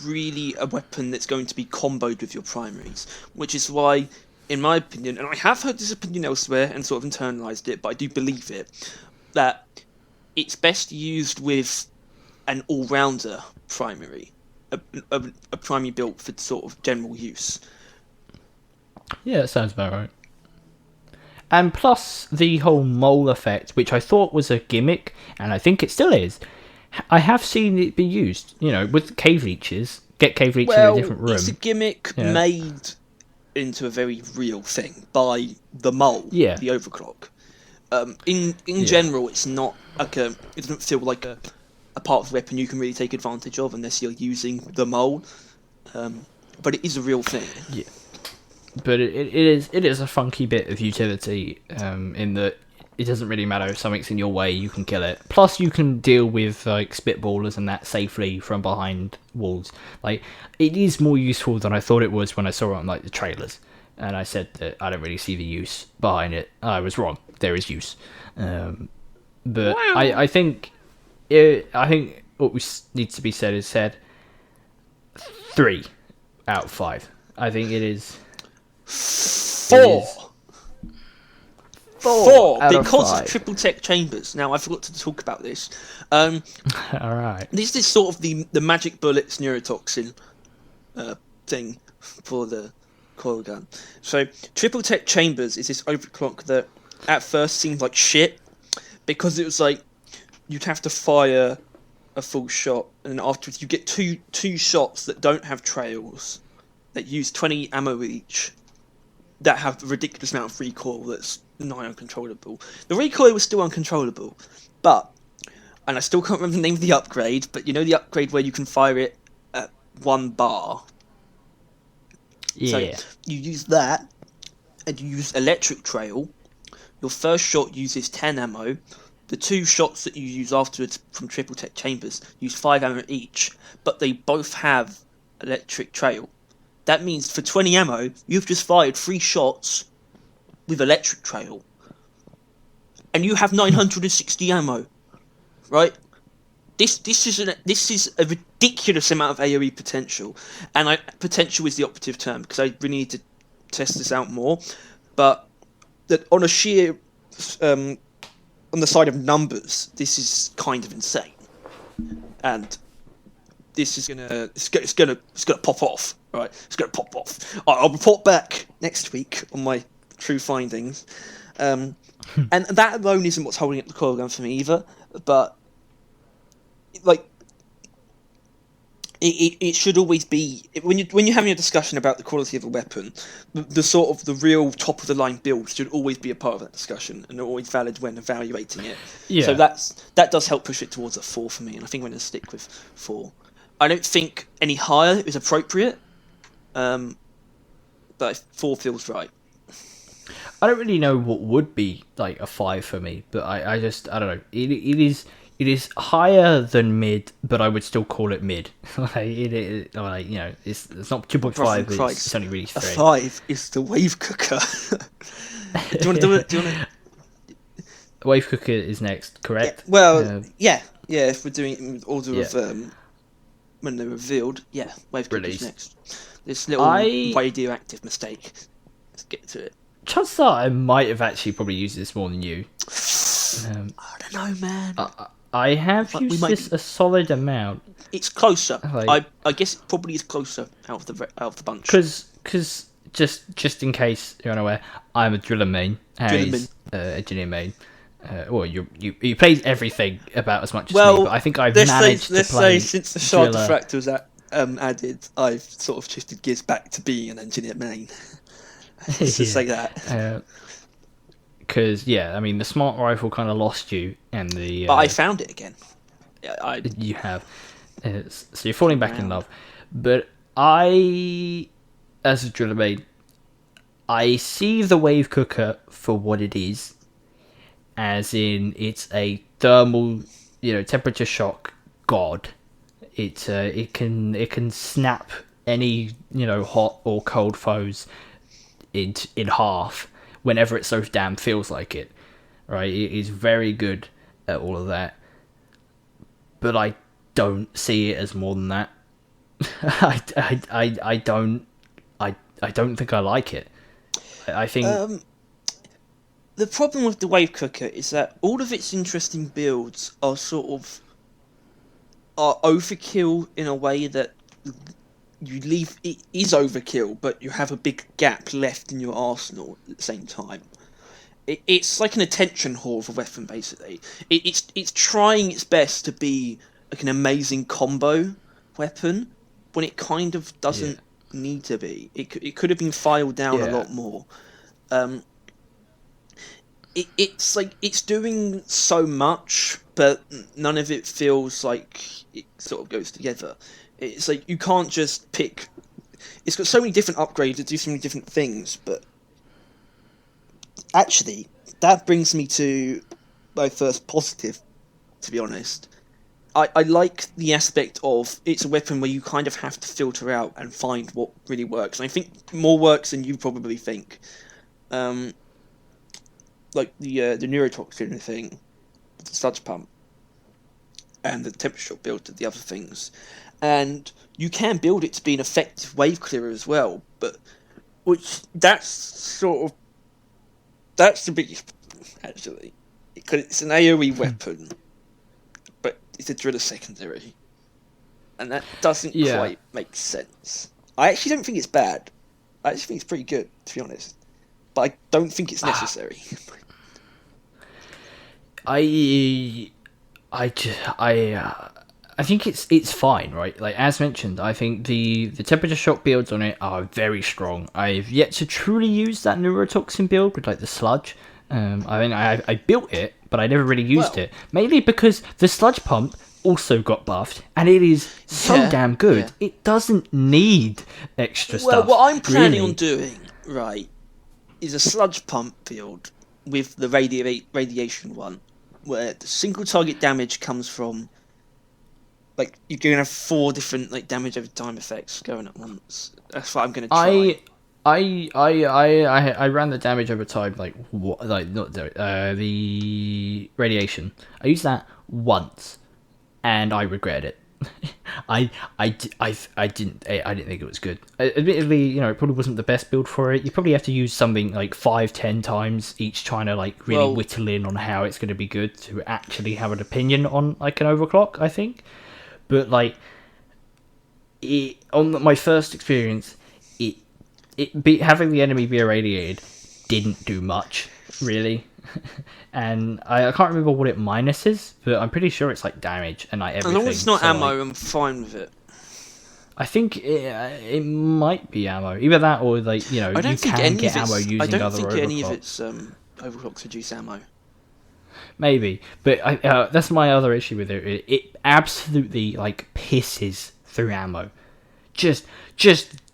really a weapon that's going to be comboed with your primaries, which is why, in my opinion, and I have heard this opinion elsewhere and sort of internalized it, but I do believe it, that it's best used with an all-rounder primary, a primary built for sort of general use. Yeah, that sounds about right. And plus the whole mole effect, which I thought was a gimmick, and I think it still is. I have seen it be used, with cave leeches. Get cave leeches in a different room. It's a gimmick made into a very real thing by the mole, the overclock. In general, it's not like it doesn't feel like a a part of the weapon you can really take advantage of unless you're using the mole. But it is a real thing. Yeah. But it is a funky bit of utility in that it doesn't really matter if something's in your way, you can kill it. Plus, you can deal with like spitballers and that safely from behind walls. Like, it is more useful than I thought it was when I saw it on like the trailers. And I said that I don't really see the use behind it. I was wrong. There is use. But Wow. I think what needs to be said is said. 3 out of 5. I think it is. 4. Four out of because of 5. triple tech chambers. Now, I forgot to talk about this. All right. This is sort of the magic bullets neurotoxin thing for the coil gun. So, triple tech chambers is this overclock that at first seemed like shit because it was like you'd have to fire a full shot, and afterwards you get two shots that don't have trails, that use 20 ammo each, that have a ridiculous amount of recoil that's nigh uncontrollable. The recoil was still uncontrollable, but, and I still can't remember the name of the upgrade, but you know the upgrade where you can fire it at 1 bar? Yeah. So you use that, and you use electric trail. Your first shot uses 10 ammo. The 2 shots that you use afterwards from triple tech chambers use 5 ammo each, but they both have electric trail. That means for 20 ammo, you've just fired 3 shots with electric trail, and you have 960 ammo, right? This is a ridiculous amount of AOE potential, and potential is the operative term because I really need to test this out more. But that on a sheer on the side of numbers, this is kind of insane, and this is it's gonna pop off, right? It's gonna pop off. I'll report back next week on my true findings, and that alone isn't what's holding up the coil gun for me either. But like, it should always be when you're having a discussion about the quality of a weapon, the sort of the real top of the line build should always be a part of that discussion and always valid when evaluating it. Yeah. So that does help push it towards a 4 for me, and I think I'm going to stick with 4. I don't think any higher is appropriate, but 4 feels right. I don't really know what would be like a 5 for me, but I don't know. It is higher than mid, but I would still call it mid. It's not 2.5. It's only really 3. A 5 is the wave cooker. Do you want to do it? Do you want to? Wave cooker is next, correct? Yeah. Well, yeah. If we're doing it in order of when they're revealed, wave cooker is next. This little radioactive mistake. Let's get to it. Chances are I might have actually probably used this more than you. I don't know, man. I have used this a solid amount. It's closer. Like, I guess it probably is closer out of the bunch. Because just in case you're unaware, I'm a driller main. Harry's engineer main. Well, you played everything about as much as me, but I think I've managed to play. Let's say since the shard driller. diffractor was added, I've sort of shifted gears back to being an engineer main. Let's just say that. Because I mean the smart rifle kind of lost you, and the but I found it again. You have, so you're falling back in love. But I, as a driller main, I see the wave cooker for what it is, as in it's a thermal, temperature shock god. It can snap any hot or cold foes in half whenever it so damn feels like it, right? It is very good at all of that, but I don't see it as more than that. I don't think I like it. I think the problem with the wave cooker is that all of its interesting builds are overkill in a way that you leave it is overkill, but you have a big gap left in your arsenal at the same time. It's like an attention whore of a weapon, basically. It's trying its best to be like an amazing combo weapon when it kind of doesn't need to be. It could have been filed down a lot more. it's like it's doing so much, but none of it feels like it sort of goes together. It's like you can't just pick. It's got so many different upgrades that do so many different things, but actually, that brings me to my first positive. To be honest, I like the aspect of it's a weapon where you kind of have to filter out and find what really works. And I think more works than you probably think. Like the neurotoxin thing, the sludge pump, and the temperature shock build to the other things, and you can build it to be an effective wave clearer as well. But that's the biggest actually, because it's an AOE weapon, but it's a driller secondary, and that doesn't quite make sense. I actually don't think it's bad. I actually think it's pretty good, to be honest. But I don't think it's necessary. I think it's fine, right? Like as mentioned, I think the temperature shock builds on it are very strong. I've yet to truly use that neurotoxin build with like the sludge. I built it, but I never really used it. Mainly because the sludge pump also got buffed, and it is so damn good. Yeah. It doesn't need extra stuff. Well, what I'm planning on doing, right, is a sludge pump build with the radiation one, where the single target damage comes from, like, you're going to have 4 different like damage over time effects going at once. That's what I'm going to try. I ran the damage over time the radiation. I used that once, and I regret it. I didn't think it was good. Admittedly, it probably wasn't the best build for it. You probably have to use something like 5-10 times each, trying to like really whittle in on how it's going to be good to actually have an opinion on like an overclock, I think. But like on my first experience, having the enemy be irradiated didn't do much really. And I can't remember what it minuses, but I'm pretty sure it's like damage and like everything. As long as it's not ammo, I'm fine with it. I think it might be ammo. Either that or like you can get ammo using other overclocks. I don't think any of its overclocks reduce ammo. Maybe, but that's my other issue with it. It absolutely like pisses through ammo. Just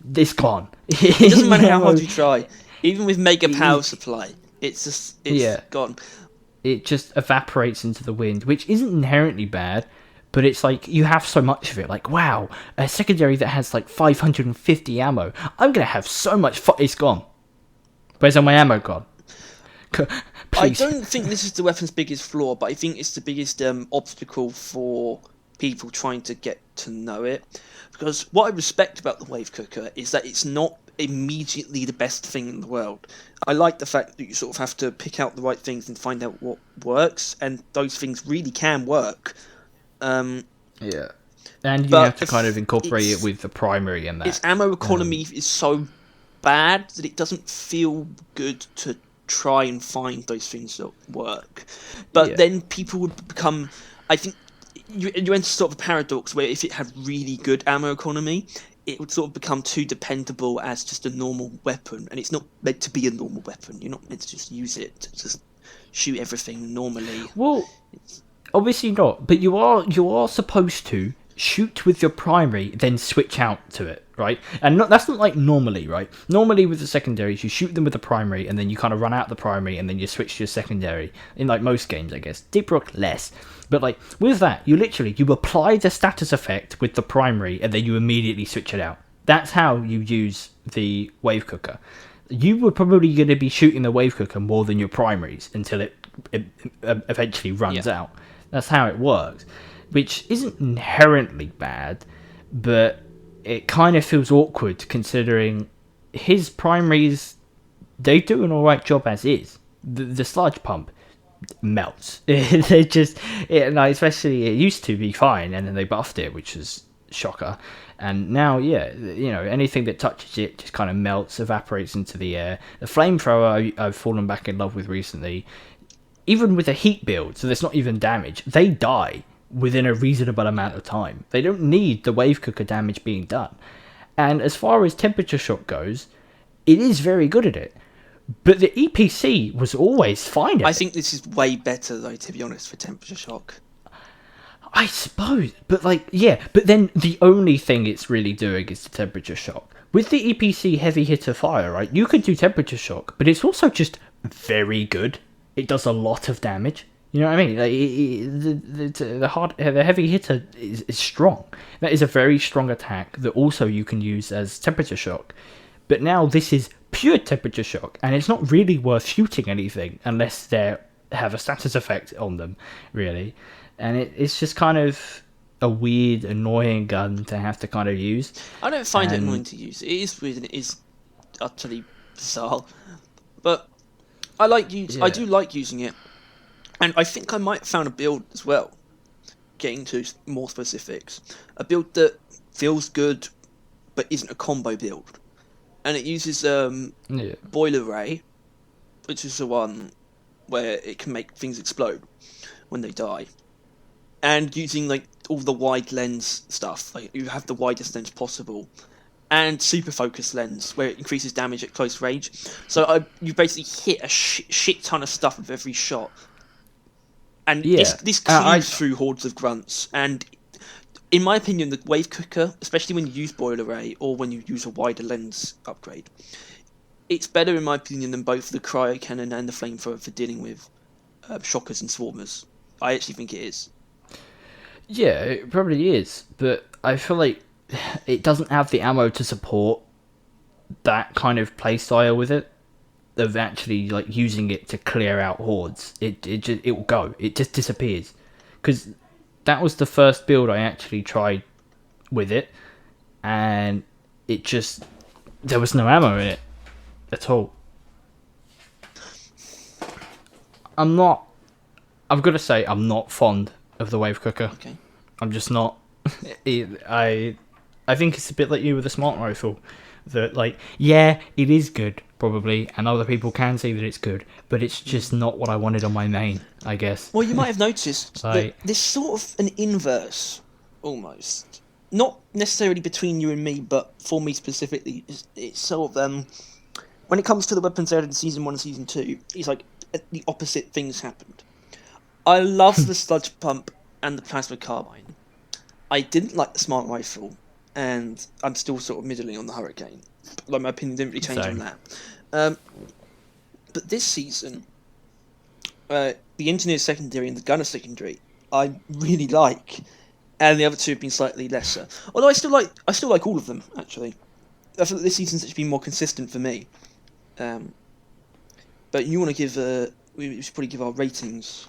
this gone. It doesn't matter how hard you try. Even with mega power supply, it's gone. It just evaporates into the wind, which isn't inherently bad, but it's like you have so much of it. Like, wow, a secondary that has like 550 ammo. I'm gonna have so much. It's gone. Where's all my ammo gone? I don't think this is the weapon's biggest flaw, but I think it's the biggest obstacle for people trying to get to know it. Because what I respect about the Wave Cooker is that it's not immediately the best thing in the world. I like the fact that you sort of have to pick out the right things and find out what works, and those things really can work. And you have to kind of incorporate it with the primary and that. Its ammo economy is so bad that it doesn't feel good to try and find those things that work. But then people would become... I think you enter sort of a paradox where if it had really good ammo economy, it would sort of become too dependable as just a normal weapon, and it's not meant to be a normal weapon. You're not meant to just use it to just shoot everything normally. Well, obviously not, but you are supposed to shoot with your primary, then switch out to it, right? And that's not like normally, right? Normally with the secondaries, you shoot them with the primary, and then you kind of run out the primary, and then you switch to your secondary. In like most games, I guess. Deep Rock, less. But like with that, you apply the status effect with the primary, and then you immediately switch it out. That's how you use the Wave Cooker. You were probably going to be shooting the Wave Cooker more than your primaries until it eventually runs out. That's how it works. Which isn't inherently bad, but it kind of feels awkward considering his primaries, they do an alright job as is. The sludge pump melts. They just, especially it used to be fine, and then they buffed it, which is shocker. And now, anything that touches it just kind of melts, evaporates into the air. The flamethrower I've fallen back in love with recently. Even with a heat build, so there's not even damage, they die within a reasonable amount of time. They don't need the Wave Cooker damage being done. And as far as temperature shock goes, it is very good at it. But the EPC was always fine. I think this is way better, though, to be honest, for temperature shock. I suppose, but but then the only thing it's really doing is the temperature shock. With the EPC heavy hitter fire, right, you could do temperature shock, but it's also just very good. It does a lot of damage. You know what I mean? The heavy hitter is strong. That is a very strong attack that also you can use as temperature shock. But now this is pure temperature shock, and it's not really worth shooting anything unless they have a status effect on them, really. And it's just kind of a weird, annoying gun to have to kind of use. I don't find it annoying to use. It is weird and it is utterly bizarre. But I do like using it. And I think I might have found a build as well, getting to more specifics. A build that feels good, but isn't a combo build. And it uses Boiler Ray, which is the one where it can make things explode when they die. And using all the wide lens stuff, you have the widest lens possible, and super focus lens where it increases damage at close range. So you basically hit a shit ton of stuff with every shot, and this cleaves through hordes of grunts. And in my opinion, the wave cooker, especially when you use Boiler Ray or when you use a wider lens upgrade, it's better in my opinion than both the cryo cannon and the flamethrower for dealing with shockers and swarmers. I actually think it is. Yeah, it probably is, but I feel like it doesn't have the ammo to support that kind of playstyle with it, of actually using it to clear out hordes. It will go. It just disappears, because that was the first build I actually tried with it, and there was no ammo in it at all. I'm gonna say I'm not fond of the wave cooker. Okay. I'm just not. I think it's a bit like you with the smart rifle. That it is good probably, and other people can see that it's good, but it's just not what I wanted on my main, I guess. Well, you might have noticed that there's sort of an inverse, almost. Not necessarily between you and me, but for me specifically, it's sort of when it comes to the weapons added in Season 1 and Season 2, it's the opposite things happened. I love the sludge pump and the plasma carbine. I didn't like the smart rifle, and I'm still sort of middling on the Hurricane. My opinion didn't really change on that. But this season, the Engineer secondary and the Gunner secondary, I really like, and the other two have been slightly lesser. Although I still like all of them actually. I feel like this season's actually been more consistent for me. But you want to give we should probably give our ratings.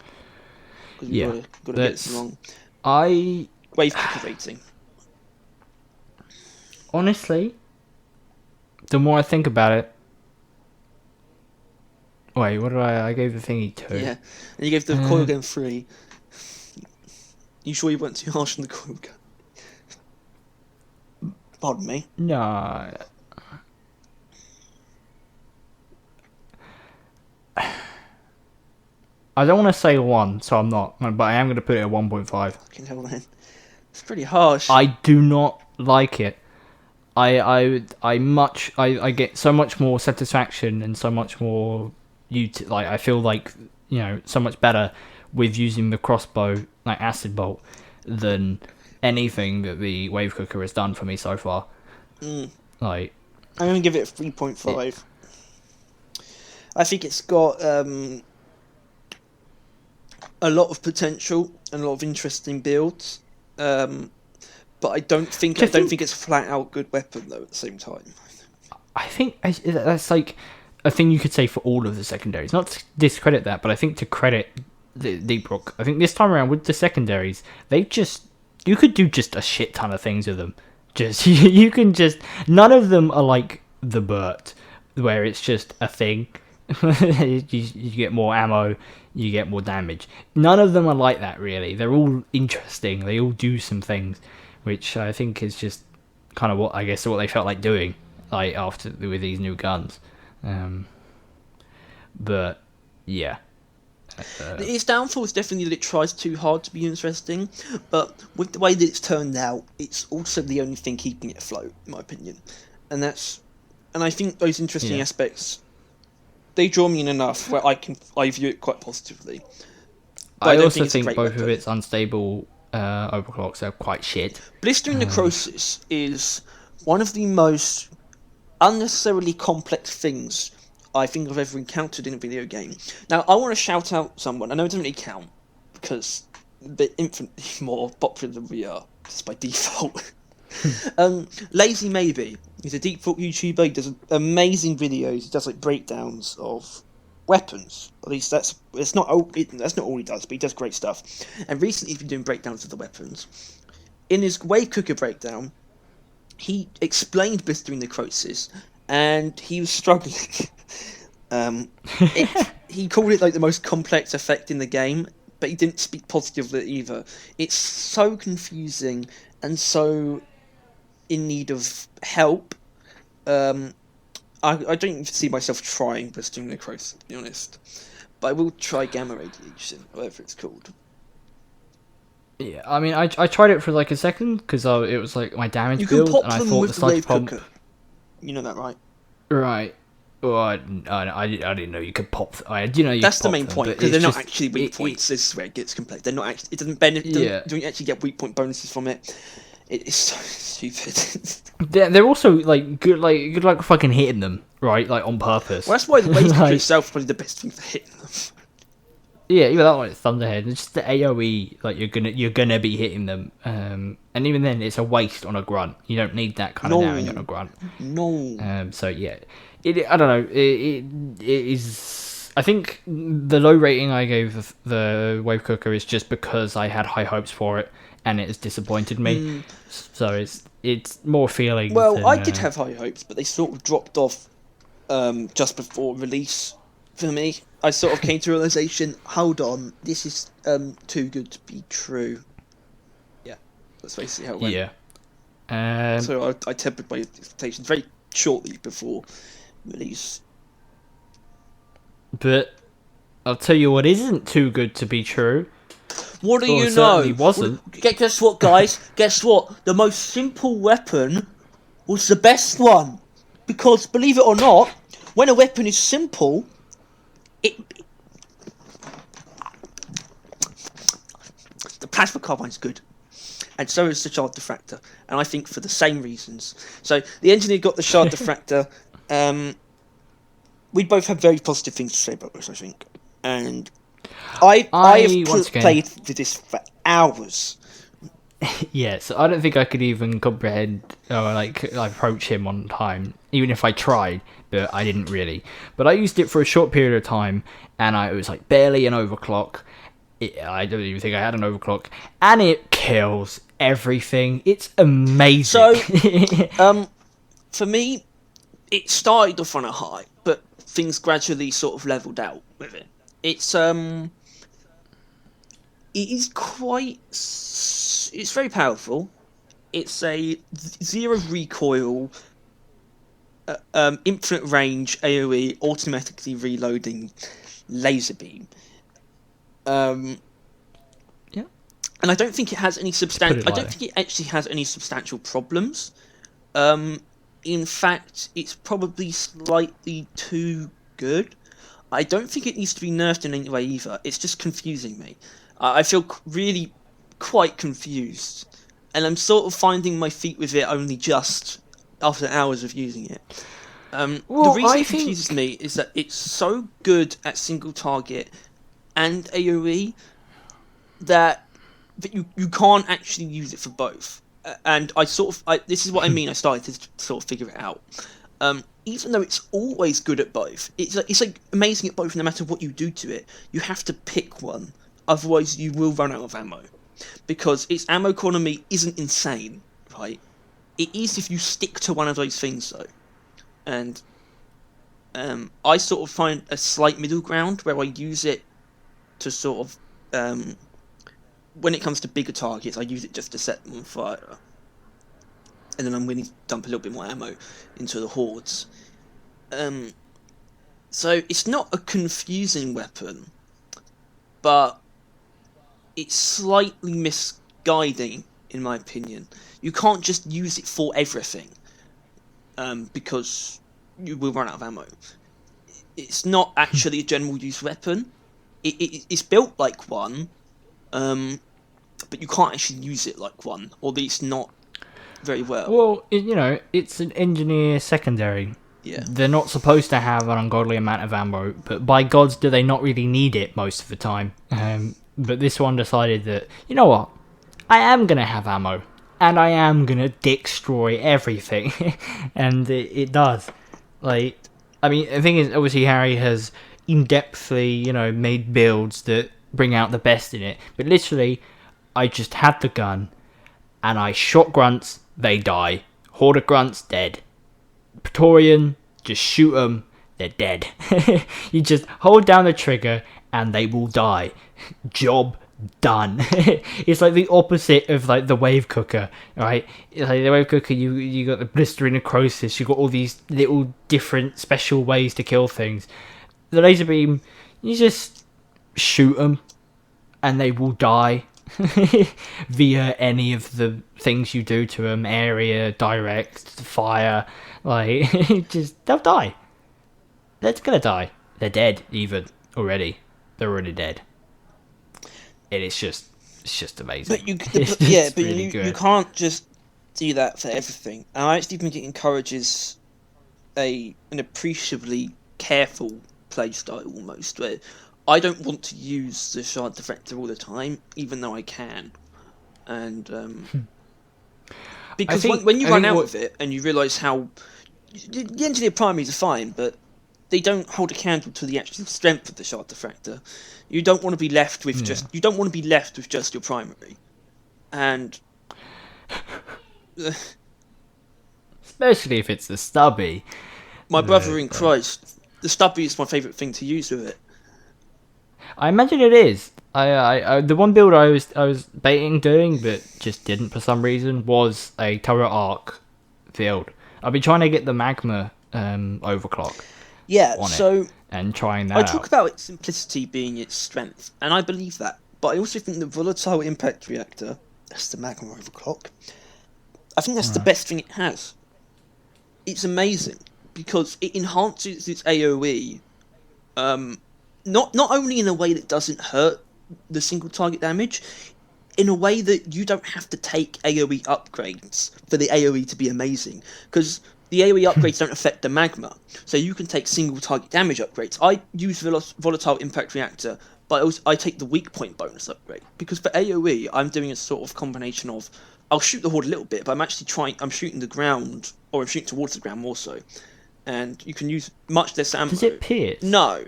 Because we've got to get this wrong. Wave cooker rating. Honestly, the more I think about it... Wait, what did I gave the thingy 2. Yeah, and you gave the Coil Gun 3. You sure you weren't too harsh on the Coil Gun? Pardon me? No. I don't want to say 1, so I'm not, but I am going to put it at 1.5. Fucking hell, man. It's pretty harsh. I do not like it. I get so much more satisfaction and so much more I feel so much better with using the crossbow acid bolt than anything that the wave cooker has done for me so far. I'm gonna give it a 3.5. I think it's got a lot of potential and a lot of interesting builds. But I don't think it's a flat out good weapon though. At the same time, I think that's a thing you could say for all of the secondaries. Not to discredit that, but I think to credit the Deep Rock. I think this time around with the secondaries, you could do just a shit ton of things with them. You can none of them are like the Burt, where it's just a thing. you get more ammo, you get more damage. None of them are like that really. They're all interesting. They all do some things, which I think is just kind of what they felt like doing, after with these new guns. But yeah, its downfall is definitely that it tries too hard to be interesting. But with the way that it's turned out, it's also the only thing keeping it afloat, in my opinion. And I think those interesting aspects they draw me in enough where I view it quite positively. But I don't also it's a think great both weapon. of its unstable overclocks are quite shit. Blistering Necrosis is one of the most unnecessarily complex things I think I've ever encountered in a video game. Now, I want to shout out someone. I know it doesn't really count because they're infinitely more popular than we are, just by default. Lazy Maybe. He's a default YouTuber. He does amazing videos. He does like breakdowns of weapons. At least that's not all he does, but he does great stuff. And recently, he's been doing breakdowns of the weapons. In his Wave Cooker breakdown, he explained blistering necrosis, and he was struggling. He called it like the most complex effect in the game, but he didn't speak positively either. It's so confusing and so in need of help. I don't even see myself trying blistering necrosis, to be honest. But I will try gamma radiation, whatever it's called. Yeah, I mean, I tried it for like a second because it was like my damage You can build, pop and I them thought with the the slice wave pump. cooker. You know that, right? Right. Well, I didn't know you could pop. I you know you That's could the pop main them, point, but because it's they're not just- actually weak points. This is where it gets complex. They're not actually. It doesn't benefit. Yeah. Don't actually get weak point bonuses from it. It is so stupid. They're also like good fucking hitting them, right? Like on purpose. Well, that's why the wave cooker Like, itself is probably the best thing for hitting them. yeah, even that one, it's Thunderhead. It's just the AOE. Like you're gonna be hitting them, and even then, it's a waste on a grunt. You don't need that kind of damage on a grunt. No. So yeah, I don't know. It is. I think the low rating I gave the Wave Cooker is just because I had high hopes for it, and it has disappointed me. So it's more feelings. Well, than, I did have high hopes, but they sort of dropped off just before release for me. I sort of came to a realization, hold on, this is too good to be true. Yeah, that's basically how it went. Yeah. So I tempered my expectations very shortly before release. But I'll tell you what isn't too good to be true. What do Well, you it know? certainly wasn't. Guess what, guys? Guess what? The most simple weapon was the best one. Because, believe it or not, when a weapon is simple, the plasma carbine's good. And so is the shard diffractor. And I think for the same reasons. So, the engineer got the shard diffractor. We both have very positive things to say about this, I think. And I have played this for hours. Yeah, so I don't think I could even comprehend or like approach him on time, even if I tried, but I didn't really. But I used it for a short period of time, and it was like barely an overclock. I don't even think I had an overclock, and it kills everything. It's amazing. So, for me, it started off on a high, but things gradually sort of leveled out with it. It is quite. It's very powerful. It's a zero recoil, infinite range AOE, automatically reloading laser beam. Yeah. And I don't think it has any substantial. I don't think it actually has any substantial problems. In fact, it's probably slightly too good. I don't think it needs to be nerfed in any way either. It's just confusing me. I feel really quite confused, and I'm sort of finding my feet with it only just after hours of using it. The reason it confuses me is that it's so good at single target and AoE that you can't actually use it for both. And this is what I mean. I started to sort of figure it out. Even though it's always good at both, it's like amazing at both. No matter what you do to it, you have to pick one. Otherwise, you will run out of ammo, because its ammo economy isn't insane, right? It is if you stick to one of those things, though. And I sort of find a slight middle ground where I use it to sort of when it comes to bigger targets, I use it just to set them on fire, and then I'm willing to dump a little bit more ammo into the hordes. So it's not a confusing weapon, but it's slightly misguiding, in my opinion. You can't just use it for everything, because you will run out of ammo. it's not actually a general use weapon. It's built like one, but you can't actually use it like one, or at least not very well. Well, it's an engineer secondary. Yeah. They're not supposed to have an ungodly amount of ammo, but by gods, do they not really need it most of the time? But this one decided that, you know what? I am going to have ammo, and I am going to destroy everything. And it does. Like, I mean, the thing is, obviously, Harry has in-depthly, made builds that bring out the best in it. But literally, I just had the gun, and I shot grunts, they die. Horde of grunts, dead. Praetorian, just shoot them, they're dead. You just hold down the trigger, and they will die. Job done. It's like the opposite of like the wave cooker, right? Like the wave cooker, you got the blistering necrosis, you got all these little different special ways to kill things. The laser beam, you just shoot them, and they will die. Via any of the things you do to them, area, direct, fire, like they'll die. They're gonna die. They're dead even already. They're already dead. And it's just amazing. But you can't just do that for everything. And I actually think it encourages an appreciably careful play style almost, where I don't want to use the shard deflector all the time, even though I can. And because when you run out of it and you realise how the engineer primaries are fine, but they don't hold a candle to the actual strength of the shard deflector. You don't want to be left with just your primary, and especially if it's the stubby. My brother in Christ, the stubby is my favourite thing to use with it. I imagine it is. I the one build I was baiting doing, but just didn't for some reason, was a turret arc field. I've been trying to get the magma overclock. Yeah, on so it and trying that. I talk about its simplicity being its strength, and I believe that. But I also think the volatile impact reactor, that's the magma overclock, I think that's the best thing it has. It's amazing because it enhances its AoE. Not only in a way that doesn't hurt the single target damage, in a way that you don't have to take AoE upgrades for the AoE to be amazing, because the AoE upgrades don't affect the magma, so you can take single target damage upgrades. I use volatile impact reactor, but I take the weak point bonus upgrade, because for AoE I'm doing a sort of combination of, I'll shoot the horde a little bit, but I'm shooting the ground, or I'm shooting towards the ground more so, and you can use much less ammo. Does it pierce? No.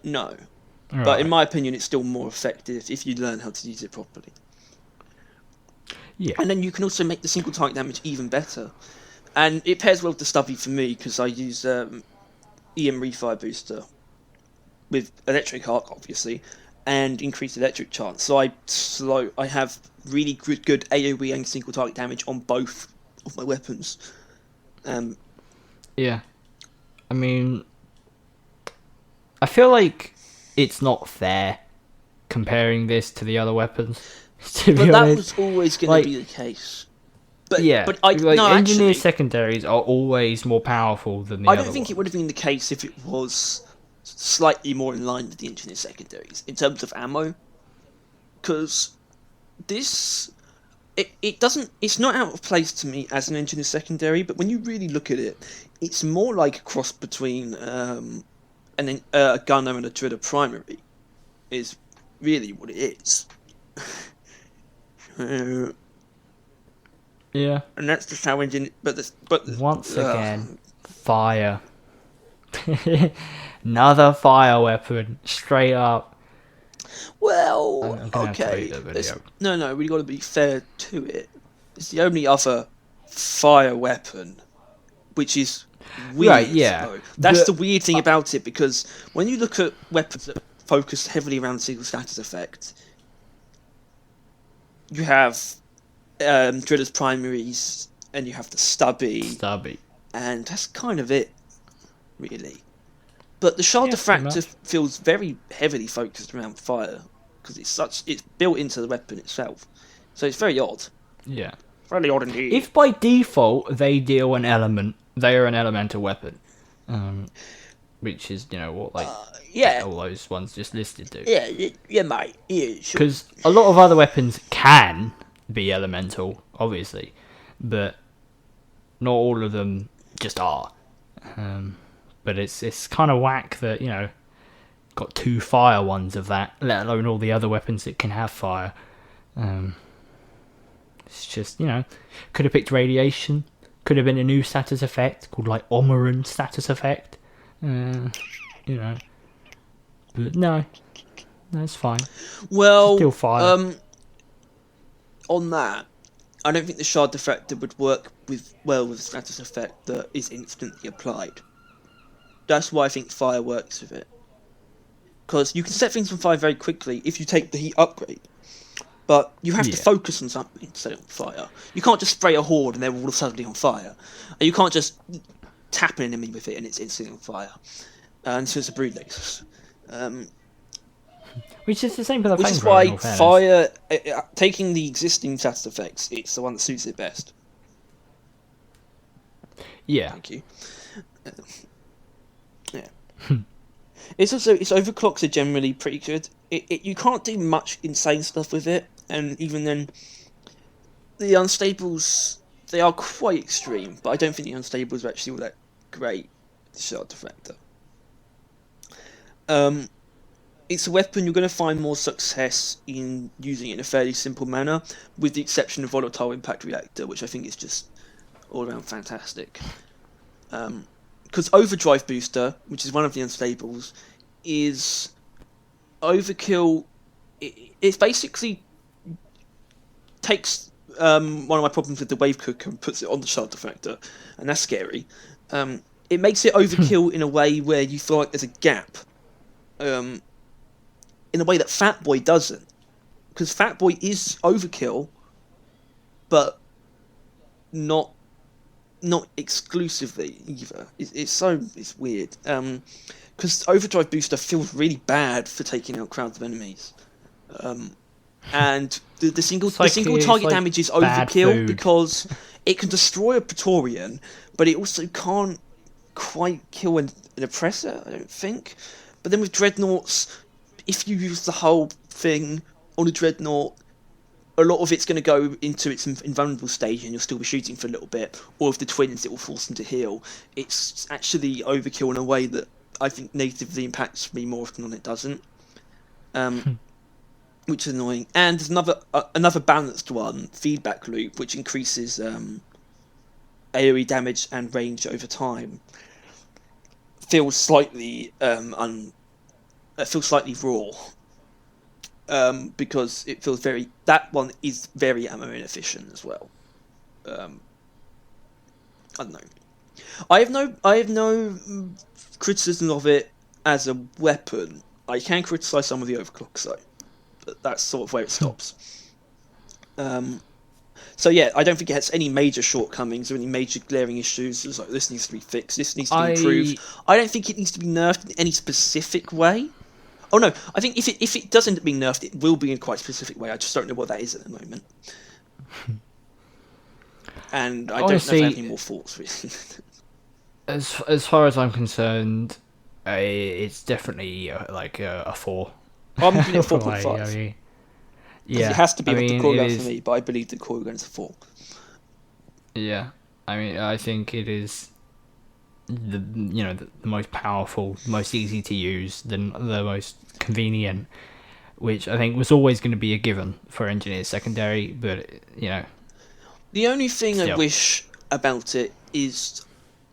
Right. But in my opinion, it's still more effective if you learn how to use it properly. Yeah. And then you can also make the single target damage even better. And it pairs well with the stubby for me, because I use EM Refire Booster with Electric Arc, obviously, and increased electric chance. So I have really good AoE and single target damage on both of my weapons. Yeah. I mean, I feel like it's not fair comparing this to the other weapons. To but be that honest. was always going to be the case. But yeah, but engineer secondaries are always more powerful than the other I don't think ones. it would have been the case if it was slightly more in line with the engineer secondaries in terms of ammo, because it's not out of place to me as an engineer secondary, but when you really look at it, it's more like a cross between a gunner and a driller primary, is really what it is. Yeah. And that's just how engineer. But Once again, fire. Another fire weapon, straight up. Well, I'm gonna have to okay. delete the video. No, we got to be fair to it. It's the only other fire weapon, which is weird. Right, yeah. Though. That's the weird thing about it, because when you look at weapons that focus heavily around single status effect, you have driller's primaries, and you have the stubby, and that's kind of it, really. But the shard diffractor feels very heavily focused around fire, because it's built into the weapon itself, so it's very odd. Yeah, very odd indeed. If by default they deal an element, they are an elemental weapon. which is what like Yeah, all those ones just listed do. yeah, mate. Yeah, sure. Because a lot of other weapons can be elemental, obviously, but not all of them just are. But it's kind of whack that got 2 fire ones of that, let alone all the other weapons that can have fire. It's just could have picked radiation, could have been a new status effect called like Omeran status effect. But no, that's fine. Well, Still fire. On that, I don't think the shard deflector would work well with a status effect that is instantly applied. That's why I think fire works with it. Because you can set things on fire very quickly if you take the heat upgrade. But you have to focus on something to set it on fire. You can't just spray a horde and they're all suddenly on fire. And you can't just tap an enemy with it and it's instantly on fire. And so it's a brood nexus. Which is the same for the Which is flamethrower, why fire, taking the existing status effects, it's the one that suits it best. Yeah. Thank you. Yeah. It's overclocks are generally pretty good. You can't do much insane stuff with it, and even then, the unstables, they are quite extreme, but I don't think the unstables are actually all that great. The shard deflector. It's a weapon you're going to find more success in using it in a fairly simple manner, with the exception of Volatile Impact Reactor, which I think is just all around fantastic. Because Overdrive Booster, which is one of the unstables, is overkill. It basically takes one of my problems with the Wave Cooker and puts it on the shard deflector, and that's scary. It makes it overkill in a way where you feel like there's a gap. In a way that Fatboy doesn't. Because Fatboy is overkill, but not exclusively either. It's weird. Because Overdrive Booster feels really bad for taking out crowds of enemies. And the single target damage is overkill because it can destroy a Praetorian, but it also can't quite kill an Oppressor, I don't think. But then with Dreadnoughts, if you use the whole thing on a Dreadnought, a lot of it's going to go into its invulnerable stage and you'll still be shooting for a little bit, or if the twins, it will force them to heal. It's actually overkill in a way that I think negatively impacts me more often than it doesn't, which is annoying. And there's another balanced one, Feedback Loop, which increases AoE damage and range over time. Feels slightly raw. Because it feels that one is very ammo inefficient as well. I don't know. I have no criticism of it as a weapon. I can criticise some of the overclocks though, but that's sort of where it stops. So yeah, I don't think it has any major shortcomings or any major glaring issues. It's like, this needs to be fixed, this needs to be improved. I don't think it needs to be nerfed in any specific way. Oh no, I think if it does end up being nerfed, it will be in quite a specific way. I just don't know what that is at the moment. And I Honestly, don't know if I have any more thoughts, really. As far as I'm concerned, it's definitely like a 4. I'm giving it 4.5. I mean, it has to be with the Coil Gun for me, but I believe the Coil Gun is a 4. Yeah, I mean, I think it is the most powerful, most easy to use, the most convenient, which I think was always going to be a given for Engineers Secondary. But the only thing I wish about it is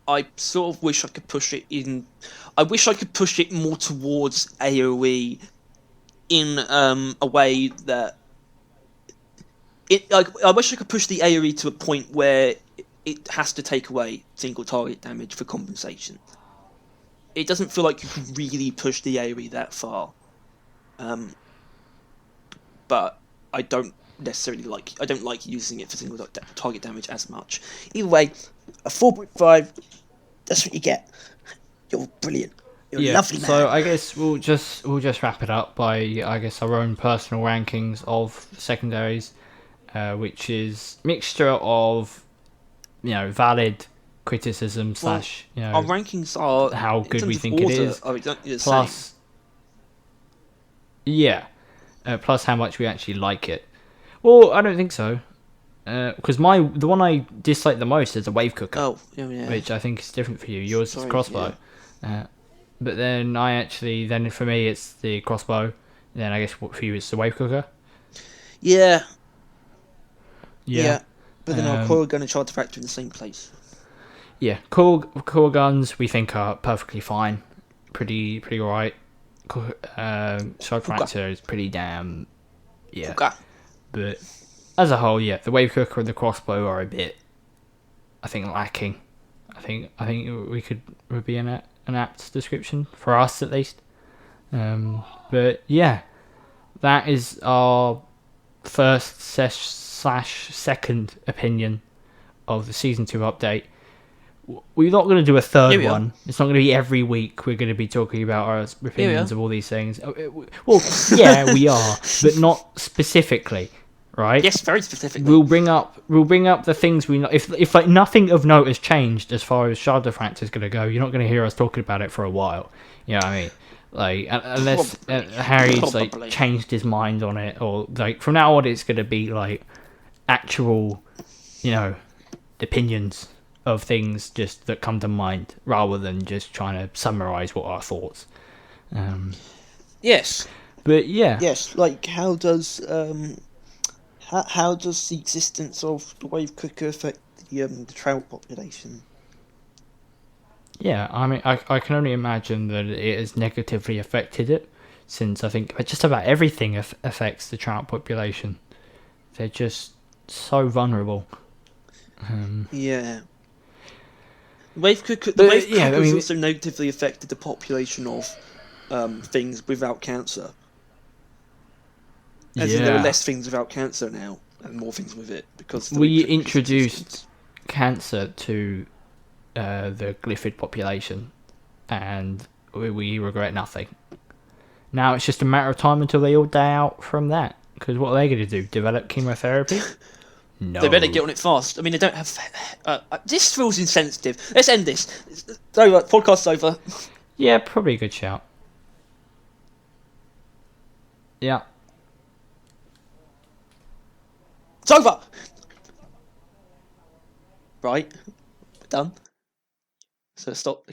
I sort of wish I could push it in. I wish I could push it more towards AoE in a way that I wish I could push the AoE to a point where it has to take away single target damage for compensation. It doesn't feel like you can really push the AoE that far. But I don't necessarily like using it for single target damage as much. Either way, a 4.5. That's what you get. You're brilliant. You're a lovely man. So I guess we'll just wrap it up by our own personal rankings of secondaries, which is mixture of valid criticism slash our rankings are how in good we terms of think it order, is. are exactly the Plus, same. yeah, plus how much we actually like it. Well, I don't think so. Because the one I dislike the most is a wave cooker. Oh, yeah. Which I think is different for you. Yours is Sorry, crossbow. But then then for me it's the crossbow. Then I guess for you it's the wave cooker. Yeah. Yeah. But then our coil gun and charter factory in the same place. Yeah. Coil guns we think are perfectly fine. Pretty alright. Charter factor is pretty damn. Yeah. Okay. But as a whole, yeah, the wave cooker and the crossbow are a bit, I think, lacking. I think would be an apt description for us at least. But yeah, that is our first slash second opinion of the season 2 update. We're not going to do a third one. It's not going to be every week. We're going to be talking about our opinions of all these things. Well, yeah, we are, but not specifically. Right? Yes, very specifically. We'll bring up the things we know. If like nothing of note has changed as far as Shard Diffractor is going to go, you're not going to hear us talking about it for a while. You know what I mean? Like unless Harry's like changed his mind on it, or like from now on it's going to be like actual, opinions of things just that come to mind rather than just trying to summarize what our thoughts. Yes. But yeah. Yes, like how does how does the existence of the wave cooker affect the trout population? Yeah, I mean, I can only imagine that it has negatively affected it, since I think just about everything affects the trout population. They're just so vulnerable. Yeah. The wave cooker has also negatively affected the population of things without cancer. As in, there are less things without cancer now, and more things with it, because we introduced cancer to the glyphid population, and we regret nothing. Now it's just a matter of time until they all die out from that. Because what are they going to do? Develop chemotherapy? No. They better get on it fast. I mean, they don't have. This feels insensitive. Let's end this. It's over. Podcast's over. Yeah, probably a good shout. Yeah. It's over. Right. We're done. So stop.